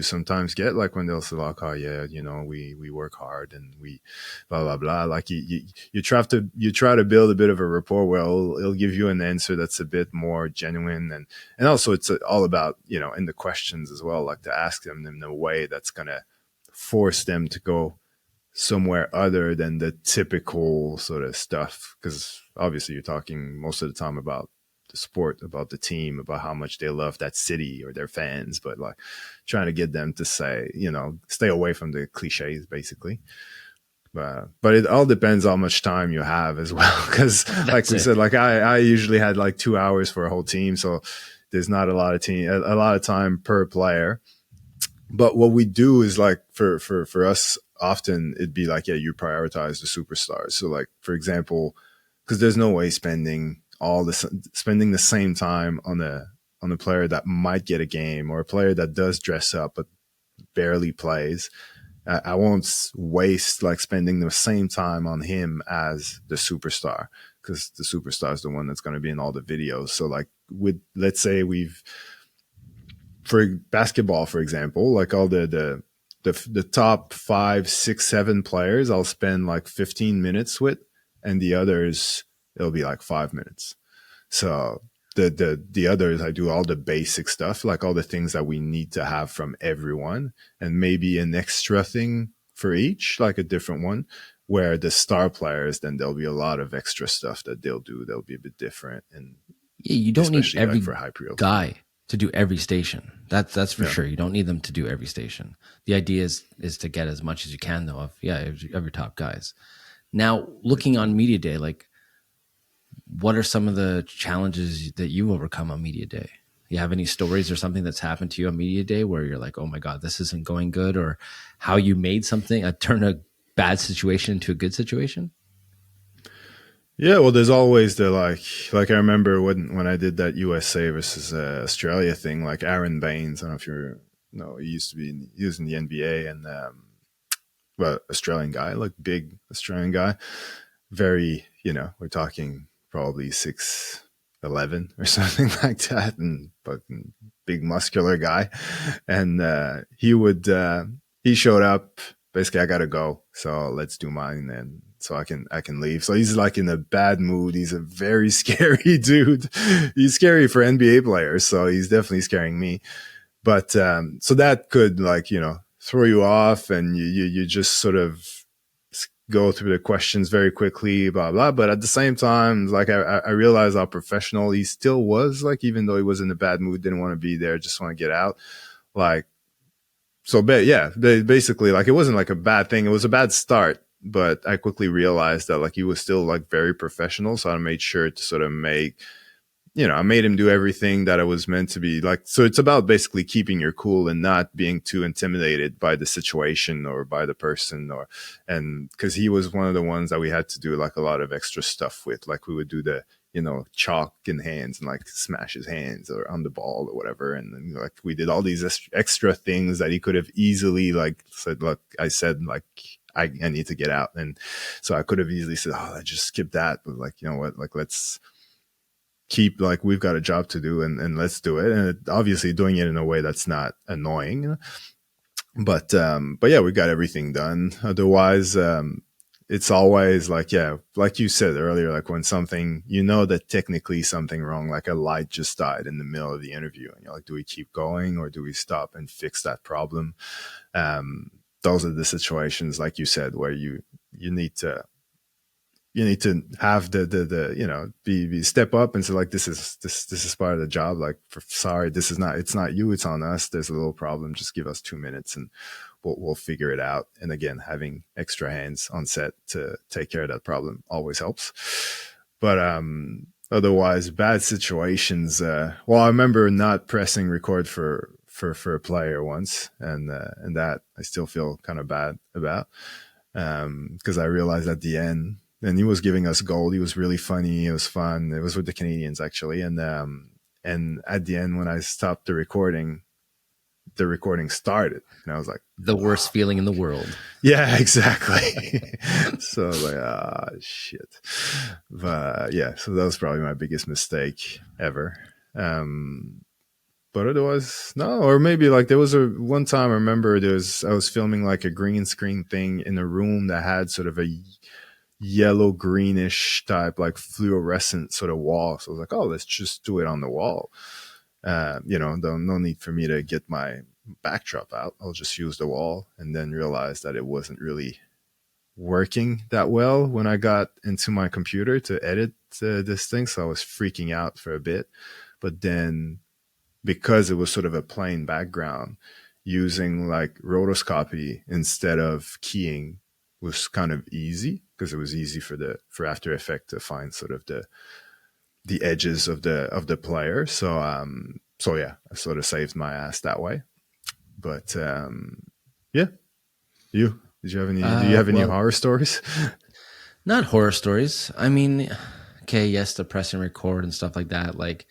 sometimes get, like when they'll say like, oh yeah, you know, we work hard and we blah blah blah, like you try to build a bit of a rapport where it'll give you an answer that's a bit more genuine, and also it's all about, you know, in the questions as well, like to ask them in a way that's gonna force them to go somewhere other than the typical sort of stuff, because obviously you're talking most of the time about the sport, about the team, about how much they love that city or their fans, but like trying to get them to say, you know, stay away from the cliches basically. But it all depends how much time you have as well, because like That's we it. said, like I usually had like 2 hours for a whole team, so there's not a lot of time per player. But what we do is like for us, often it'd be like, yeah, you prioritize the superstars. So like, for example, because there's no way spending the same time on a player that might get a game, or a player that does dress up but barely plays. I won't waste like spending the same time on him as the superstar, because the superstar is the one that's going to be in all the videos. So like, with, let's say we've, for basketball, for example, like all the top 5, 6, 7 players, I'll spend like 15 minutes with, and the others, it'll be like 5 minutes. So the others, I do all the basic stuff, like all the things that we need to have from everyone, and maybe an extra thing for each, like a different one. Where the star players, then there'll be a lot of extra stuff that they'll do. They'll be a bit different, and Yeah, you don't need especially like every for hyperreal. guy to do every station. That's for Yeah. sure. You don't need them to do every station. The idea is to get as much as you can though of of your top guys. Now, looking on media day, like what are some of the challenges that you overcome on media day? You have any stories or something that's happened to you on media day where you're like, oh my God, this isn't going good, or how you made something, turn a bad situation into a good situation? Yeah, well, there's always the like I remember when I did that USA versus Australia thing, like Aaron Baines. I don't know if you know, he was in the NBA, and well, Australian guy, like big Australian guy, very, you know, we're talking probably 6'11" or something like that, and fucking big muscular guy, and he showed up. Basically, I gotta go, so let's do mine, and so I can leave. So he's like in a bad mood. He's a very scary dude. He's scary for NBA players, so he's definitely scaring me. But so that could, like, you know, throw you off, and you just sort of go through the questions very quickly, blah blah. But at the same time, like I realized how professional he still was. Like, even though he was in a bad mood, didn't want to be there, just want to get out. Like, so, yeah, basically, like, it wasn't like a bad thing. It was a bad start, but I quickly realized that like he was still like very professional. So I made sure to sort of I made him do everything that it was meant to be. Like, so it's about basically keeping your cool and not being too intimidated by the situation or by the person, and because he was one of the ones that we had to do like a lot of extra stuff with. Like, we would do the, chalk in hands and like smash his hands or on the ball or whatever. And then, like, we did all these extra things that he could have easily like said, look, I said, like, I need to get out. And so I could have easily said, oh, I just skip that. But like, you know what, like, let's keep, like, we've got a job to do, and let's do it. And obviously doing it in a way that's not annoying, but yeah, we got everything done. Otherwise, it's always like, yeah, like you said earlier, like when something, that technically something wrong, like a light just died in the middle of the interview, and you're like, do we keep going or do we stop and fix that problem? Those are the situations, like you said, where you need to have the be step up and say, like, this is part of the job. Like, sorry, it's not you, it's on us. There's a little problem. Just give us 2 minutes and we'll figure it out. And again, having extra hands on set to take care of that problem always helps. But otherwise bad situations. Well, I remember not pressing record for a player once, and that I still feel kind of bad about, because I realized at the end, and he was giving us gold. He was really funny. It was fun. It was with the Canadians actually, and at the end when I stopped the recording started, and I was like, The worst feeling in the world. yeah, exactly. So I was like, ah, shit. But yeah, so that was probably my biggest mistake ever. Um, but otherwise, no. Or maybe like there was a one time I remember I was filming like a green screen thing in a room that had sort of a yellow greenish type like fluorescent sort of wall. So I was like, oh, let's just do it on the wall. No need for me to get my backdrop out. I'll just use the wall, and then realize that it wasn't really working that well when I got into my computer to edit this thing. So I was freaking out for a bit. But then, because it was sort of a plain background, using like rotoscopy instead of keying was kind of easy, because it was easy for After Effects to find sort of the edges of the player. So yeah, I sort of saved my ass that way. But yeah, do you have any Well, horror stories? not horror stories. I mean, okay, yes, the press and record and stuff like that. Like,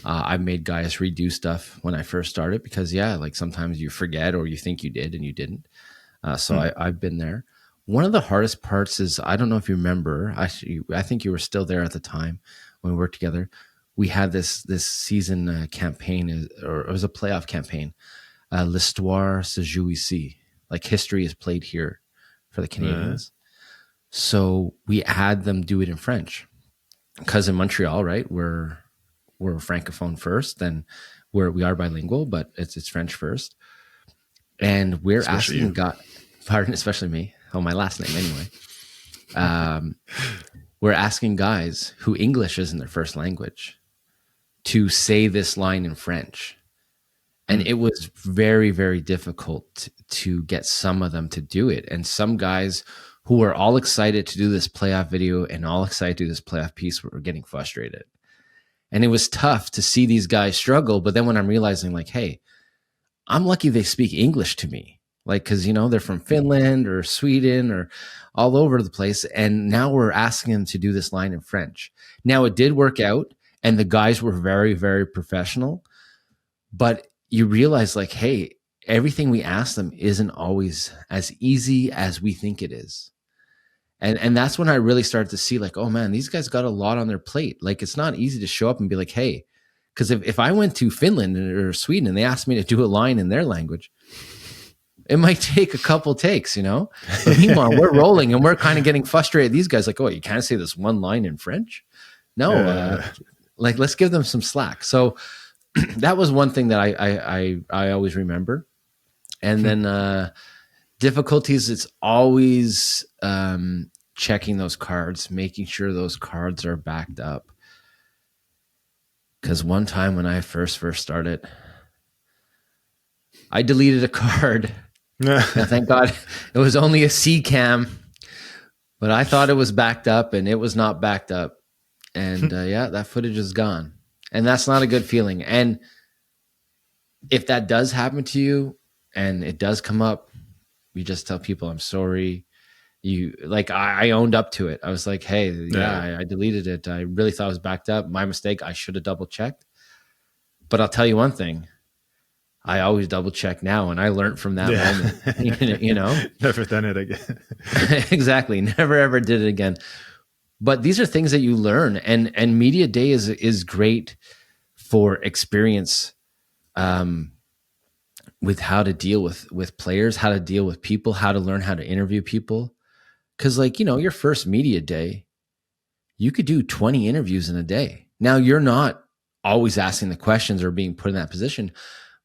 I made guys redo stuff when I first started because, yeah, like sometimes you forget or you think you did and you didn't. So I've been there. One of the hardest parts is, I don't know if you remember. Actually, I think you were still there at the time when we worked together. We had this season campaign, or it was a playoff campaign. L'histoire se joue ici. Like, history is played here for the Uh, Canadians. So we had them do it in French because in Montreal, right, we're francophone first, then we are bilingual, but it's French first. And we're especially asking you. God, pardon, especially me. Oh, my last name anyway. Um, we're asking guys who English isn't their first language to say this line in French. And Hmm. it was very, very difficult to get some of them to do it. And some guys who were all excited to do this playoff video and all excited to do this playoff piece were getting frustrated. And it was tough to see these guys struggle. But then when I'm realizing, like, hey, I'm lucky they speak English to me. Like, because, they're from Finland or Sweden or all over the place. And now we're asking them to do this line in French. Now, it did work out, and the guys were very, very professional. But you realize, like, hey, everything we ask them isn't always as easy as we think it is. And that's when I really started to see, like, oh man, these guys got a lot on their plate. Like, it's not easy to show up and be like, hey, because if I went to Finland or Sweden and they asked me to do a line in their language, it might take a couple takes, But meanwhile, we're rolling and we're kind of getting frustrated. These guys, like, oh, you can't say this one line in French? No, uh, like, let's give them some slack. So that was one thing that I always remember. And then difficulties, it's always checking those cards, making sure those cards are backed up. Because one time when I first started, I deleted a card. Now, thank God it was only a C cam, but I thought it was backed up and it was not backed up. And yeah, that footage is gone. And that's not a good feeling. And if that does happen to you and it does come up, you just tell people, I'm sorry. I owned up to it. I was like, hey, yeah, yeah, I deleted it. I really thought it was backed up. My mistake. I should have double checked. But I'll tell you one thing. I always double check now, and I learned from that yeah. moment. Never done it again. Exactly. Never ever did it again. But these are things that you learn, and media day is great for experience, with how to deal with players, how to deal with people, how to learn how to interview people. Because, like, your first media day, you could do 20 interviews in a day. Now, you're not always asking the questions or being put in that position,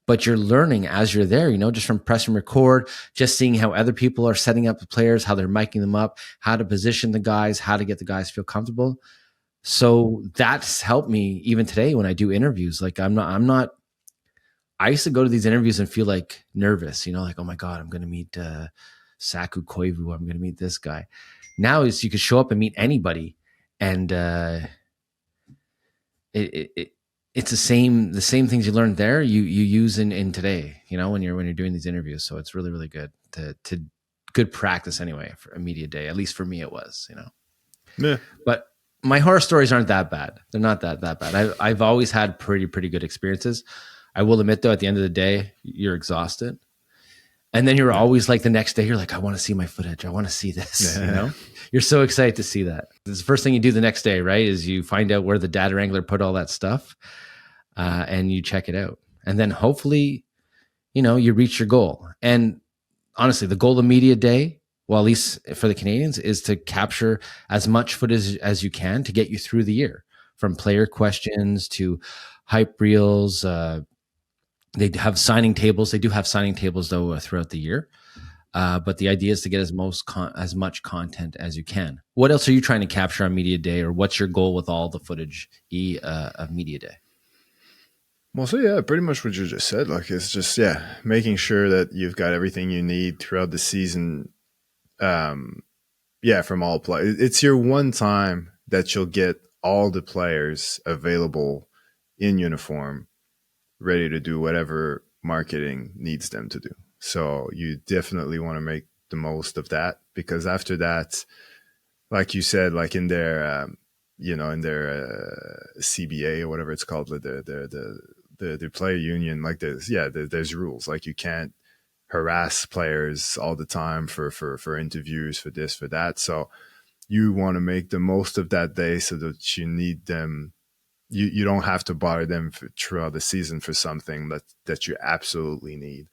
but you're learning as you're there, just from press and record, just seeing how other people are setting up the players, how they're miking them up, how to position the guys, how to get the guys feel comfortable. So that's helped me even today when I do interviews. Like, I used to go to these interviews and feel like nervous, like, oh my God, I'm going to meet Saku Koivu. I'm going to meet this guy. Now is you could show up and meet anybody, and it it's the same things you learned there you use in today, when you're doing these interviews. So it's really, really good to good practice anyway for a media day. At least for me it was. Yeah. But my horror stories aren't that bad. They're not that bad. I've always had pretty good experiences. I will admit though, at the end of the day, you're exhausted. And then you're Yeah. always like the next day, you're like, I want to see my footage. I want to see this, Yeah. You're so excited to see that. This is the first thing you do the next day, right? Is you find out where the data wrangler put all that stuff, and you check it out. And then hopefully, you reach your goal. And honestly, the goal of media day, well, at least for the Canadians, is to capture as much footage as you can to get you through the year, from player questions to hype reels. They have signing tables. They do have signing tables though throughout the year. But the idea is to get as much content as you can. What else are you trying to capture on media day, or what's your goal with all the footage of media day? Well, so yeah, pretty much what you just said. Like, it's just, yeah, making sure that you've got everything you need throughout the season. Yeah, from all play. It's your one time that you'll get all the players available in uniform, ready to do whatever marketing needs them to do. So you definitely want to make the most of that, because after that, like you said, like in their, in their CBA or whatever it's called, the player union, like there's rules. Like, you can't harass players all the time for interviews, for this, for that. So you want to make the most of that day so that you need them. You don't have to bother them throughout the season for something that you absolutely need.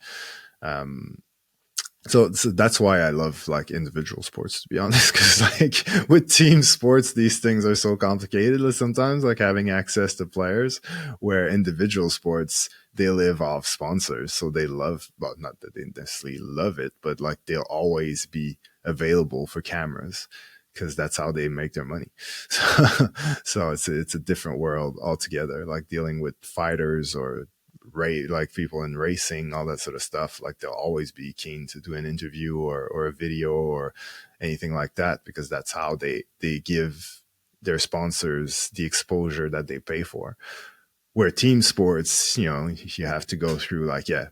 Um, so that's why I love like individual sports, to be honest, because like with team sports, these things are so complicated sometimes, like having access to players, where individual sports, they live off sponsors. So they love, well, not that they necessarily love it, but like they'll always be available for cameras, because that's how they make their money. So it's a different world altogether, like dealing with fighters or like people in racing, all that sort of stuff. Like, they'll always be keen to do an interview or a video or anything like that, because that's how they give their sponsors the exposure that they pay for. Where team sports, you have to go through, like, yeah,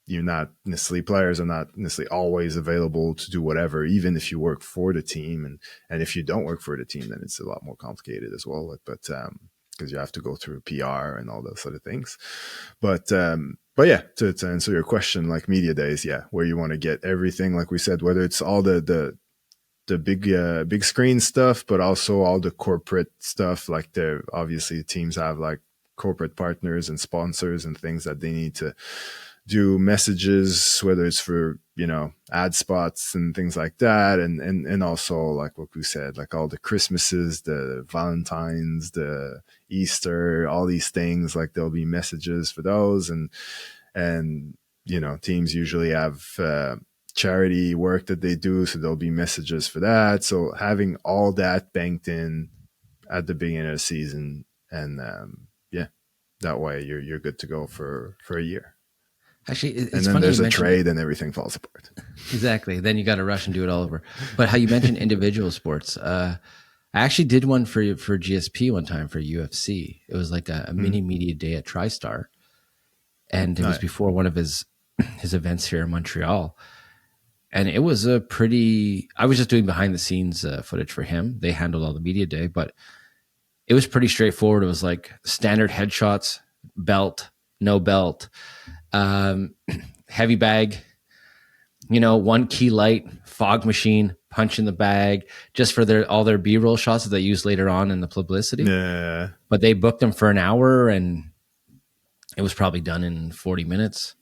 you're not necessarily, players are not necessarily always available to do whatever, even if you work for the team. And if you don't work for the team, then it's a lot more complicated as well. But because you have to go through PR and all those sort of things. But yeah, to answer your question, like media days, yeah, where you want to get everything, like we said, whether it's all the big screen stuff, but also all the corporate stuff. Like, obviously teams have like corporate partners and sponsors and things that they need to do messages, whether it's for, ad spots and things like that. And also, like what we said, like all the Christmases, the Valentines, the Easter, all these things, like there'll be messages for those. And, teams usually have, charity work that they do. So there'll be messages for that. So having all that banked in at the beginning of the season, and, yeah, that way you're good to go for a year. Actually, And it's then funny you there's a mentioned trade and everything falls apart. exactly. Then you got to rush and do it all over. But how you mentioned individual sports, I actually did one for GSP one time for UFC. It was like a mini media day at TriStar, and it was Nice. before one of his events here in Montreal. And it was a pretty. I was just doing behind the scenes footage for him. They handled all the media day, but it was pretty straightforward. It was like standard headshots, belt, no belt, heavy bag, one key light, fog machine, punch in the bag, just for all their B-roll shots that they use later on in the publicity. Yeah. But they booked them for an hour, and it was probably done in 40 minutes.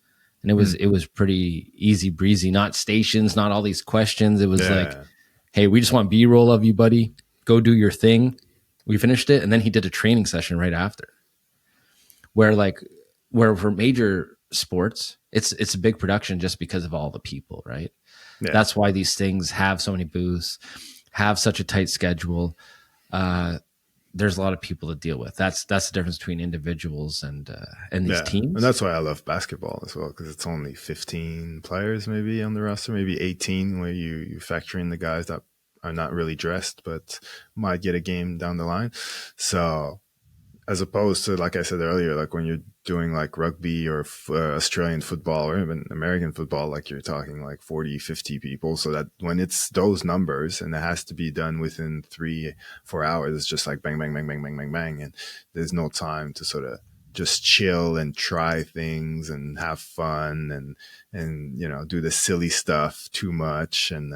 And it was pretty easy breezy, not stations, not all these questions. It was like, Yeah. hey, we just want B-roll of you, buddy. Go do your thing. We finished it. And then he did a training session right after, where for major sports, it's a big production just because of all the people, right? Yeah. That's why these things have so many booths, have such a tight schedule. There's a lot of people to deal with. That's the difference between individuals and these teams. And that's why I love basketball as well, because it's only 15 players maybe on the roster, maybe 18, where you factor in the guys that are not really dressed but might get a game down the line. So as opposed to, like I said earlier, like when you're doing like rugby or Australian football or even American football, like you're talking like 40, 50 people. So that when it's those numbers and it has to be done within 3, 4 hours, it's just like bang, bang, bang, bang, bang, bang, bang. And there's no time to sort of just chill and try things and have fun and, you know, do the silly stuff too much. And,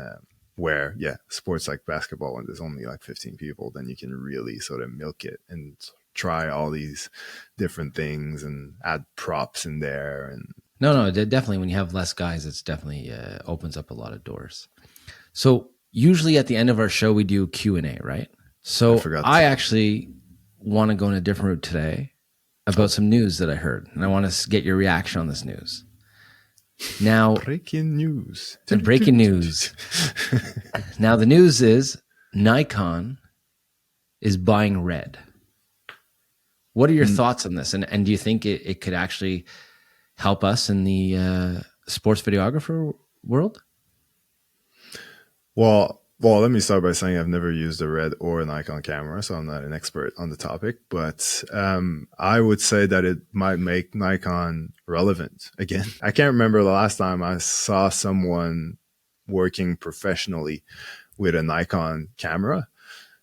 where, yeah, sports like basketball, when there's only like 15 people, then you can really sort of milk it and try all these different things and add props in there. And No, definitely. When you have less guys, it's definitely opens up a lot of doors. So usually at the end of our show, we do Q&A, right? I So forgot. I actually want to go in a different route today about some news that I heard, and I want to get your reaction on this news. Now, Breaking news. breaking news. Now, the news is Nikon is buying Red. What are your thoughts on this? And do you think it could actually help us in the sports videographer world? Well, let me start by saying I've never used a Red or a Nikon camera, so I'm not an expert on the topic. But I would say that it might make Nikon relevant again. I can't remember the last time I saw someone working professionally with a Nikon camera.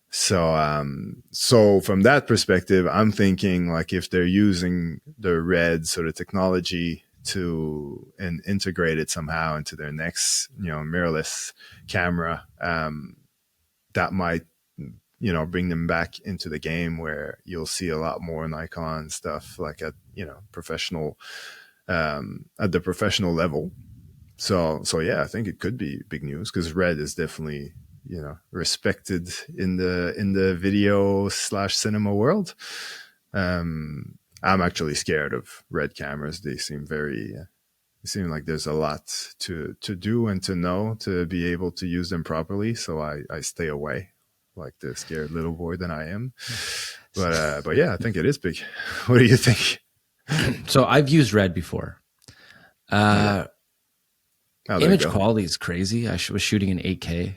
So from that perspective, I'm thinking like if they're using the Red sort of technology to and integrate it somehow into their next, you know, mirrorless camera, that might, you know, bring them back into the game where you'll see a lot more Nikon stuff like at, you know, professional, at the professional level. So yeah, I think it could be big news because Red is definitely, you know, respected in the video / cinema world. I'm actually scared of Red cameras. They seem like there's a lot to do and to know to be able to use them properly. So I stay away like the scared little boy that I am. But yeah, I think it is big. What do you think? So I've used Red before. Okay. Oh, Image quality is crazy. I was shooting in 8K.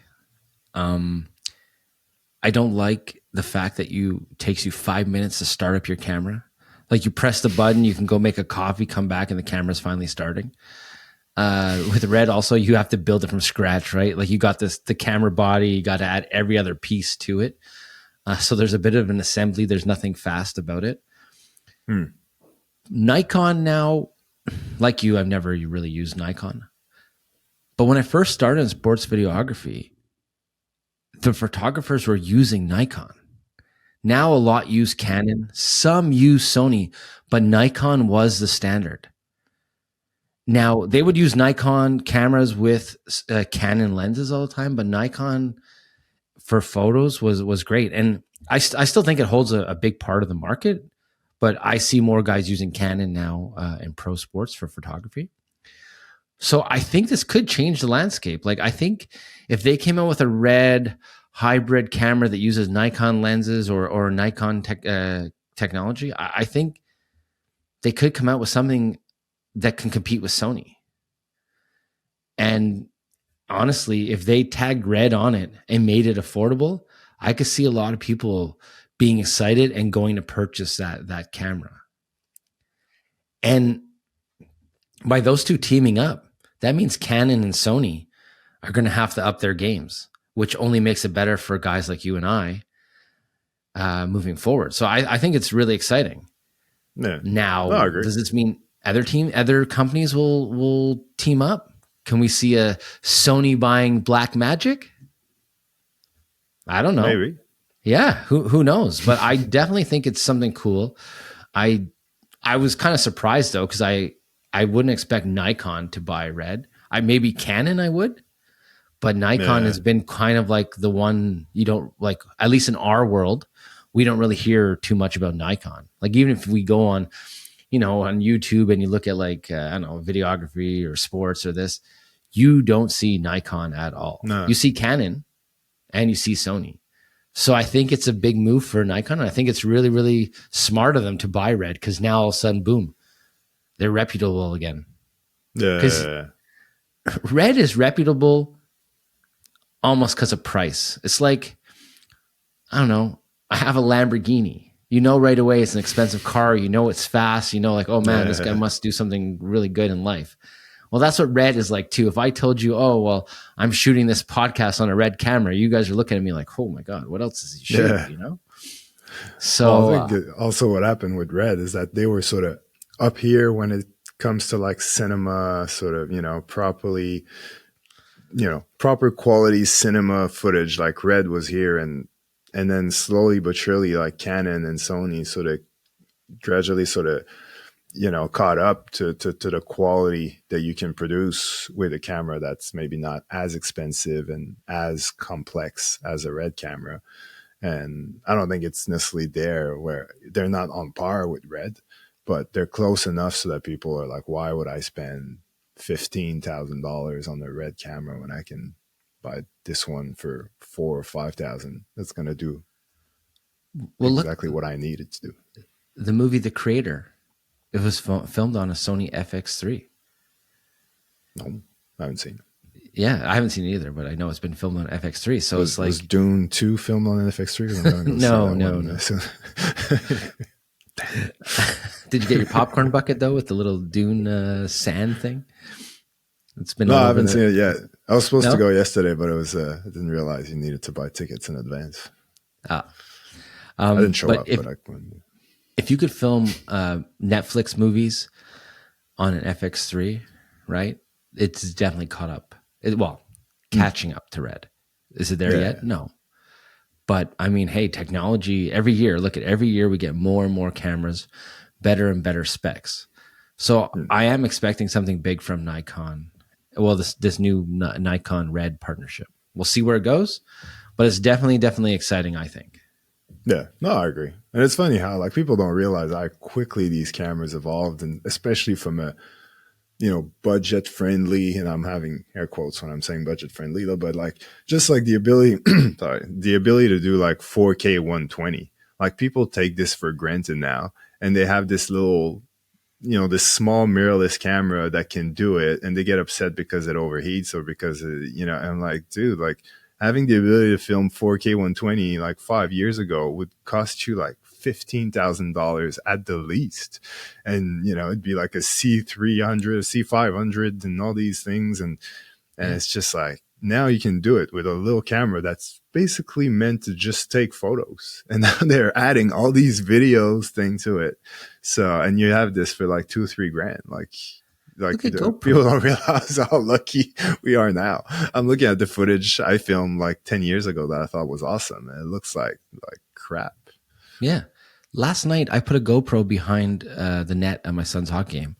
I don't like the fact that takes you 5 minutes to start up your camera. Like you press the button, you can go make a coffee, come back, and the camera's finally starting. With Red, also, you have to build it from scratch, right? Like you got the camera body, you got to add every other piece to it. So there's a bit of an assembly. There's nothing fast about it. Nikon now, like you, I've never really used Nikon. But when I first started in sports videography, the photographers were using Nikon. Now a lot use Canon, some use Sony, but Nikon was the standard. Now they would use Nikon cameras with Canon lenses all the time, but Nikon for photos was great. And I still think it holds a big part of the market, but I see more guys using Canon now in pro sports for photography. So I think this could change the landscape. Like I think if they came out with a Red hybrid camera that uses Nikon lenses or Nikon technology, I think they could come out with something that can compete with Sony. And honestly, if they tagged Red on it and made it affordable, I could see a lot of people being excited and going to purchase that camera. And by those two teaming up, that means Canon and Sony are going to have to up their games, which only makes it better for guys like you and I moving forward. So I think it's really exciting. Yeah. Now, No, I agree. does this mean other companies will team up? Can we see a Sony buying Black Magic? I don't know. Maybe. Yeah, who knows? But I definitely think it's something cool. I was kind of surprised though, because I wouldn't expect Nikon to buy Red. Maybe Canon I would, but Nikon has been kind of like the one you don't like, at least in our world, we don't really hear too much about Nikon. Like even if we go on, on YouTube and you look at like, I don't know, videography or sports or this, you don't see Nikon at all. No. You see Canon and you see Sony. So I think it's a big move for Nikon. I think it's really, really smart of them to buy Red because now all of a sudden, boom, they're reputable again. Yeah. Red is reputable almost because of price. It's like, I don't know, I have a Lamborghini. You know right away it's an expensive car. You know it's fast. You know, like, oh man, this guy Yeah, must do something really good in life. Well, that's what Red is like too. If I told you, oh, well, I'm shooting this podcast on a Red camera, you guys are looking at me like, oh my God, what else is he shooting? yeah. You know? Well, So, I think also what happened with Red is that they were sort of up here when it comes to like cinema, sort of, properly, proper quality cinema footage. Like Red was here, and then slowly but surely, like Canon and Sony sort of gradually sort of, caught up to the quality that you can produce with a camera that's maybe not as expensive and as complex as a Red camera. And I don't think it's necessarily there where they're not on par with Red, but they're close enough so that people are like, why would I spend $15,000 on the Red camera when I can buy this one for 4 or 5,000? That's going to do well, look, exactly what I need it to do. the movie The Creator, it was filmed on a Sony FX3. No, I haven't seen it. Yeah, I haven't seen it either, but I know it's been filmed on FX3. So it's like, was Dune 2 filmed on an FX3? I'm gonna go no. Did you get your popcorn bucket though with the little Dune sand thing? It's been No, all I over haven't seen it yet. I was supposed to go yesterday, but I didn't realize you needed to buy tickets in advance. I didn't show up, but if you could film Netflix movies on an FX3, right? It's definitely caught up. Catching up to Red. Is it there yet? No. But I mean, hey, technology every year, every year we get more and more cameras, better and better specs. So I am expecting something big from Nikon. Well, this new Nikon Red partnership. We'll see where it goes, but it's definitely exciting, I think. Yeah, no, I agree. And it's funny how like people don't realize how quickly these cameras evolved, and especially from a budget friendly, and I'm having air quotes when I'm saying budget friendly though, but like just like the ability the ability to do like 4K 120. Like people take this for granted now, and they have this little this small mirrorless camera that can do it, and they get upset because it overheats or because I'm like, dude, like having the ability to film 4K 120 like 5 years ago would cost you like $15,000 at the least. And, it'd be like a C300, C500 and all these things. And it's just like, now you can do it with a little camera that's basically meant to just take photos. And now they're adding all these videos thing to it. So, and you have this for like $2-3 grand. Like people don't realize how lucky we are now. I'm looking at the footage I filmed like 10 years ago that I thought was awesome. And it looks like crap. Yeah. Last night I put a GoPro behind the net at my son's hockey game.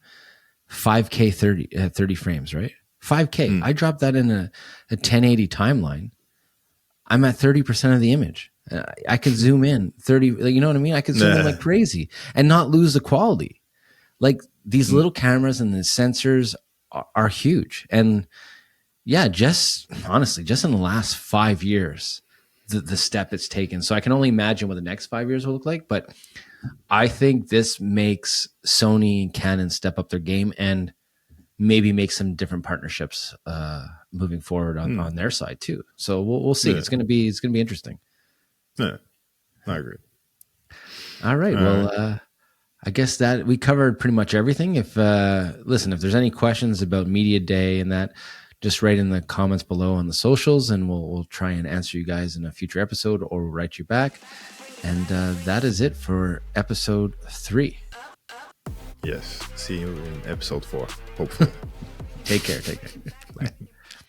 5K 30 frames, right? 5K. I dropped that in a 1080 timeline. I'm at 30% of the image. I could zoom in 30, you know what I mean? I could zoom in like crazy and not lose the quality. Like these little cameras and the sensors are huge. And yeah, honestly, just in the last 5 years, the step it's taken. So I can only imagine what the next 5 years will look like. But I think this makes Sony and Canon step up their game and maybe make some different partnerships moving forward on their side too. So we'll see. It's gonna be interesting. Yeah, I agree. All right. I guess that we covered pretty much everything. If there's any questions about Media Day and that, just write in the comments below on the socials, and we'll try and answer you guys in a future episode, or we'll write you back. And that is it for episode 3. Yes. See you in episode 4, hopefully. Take care. Bye.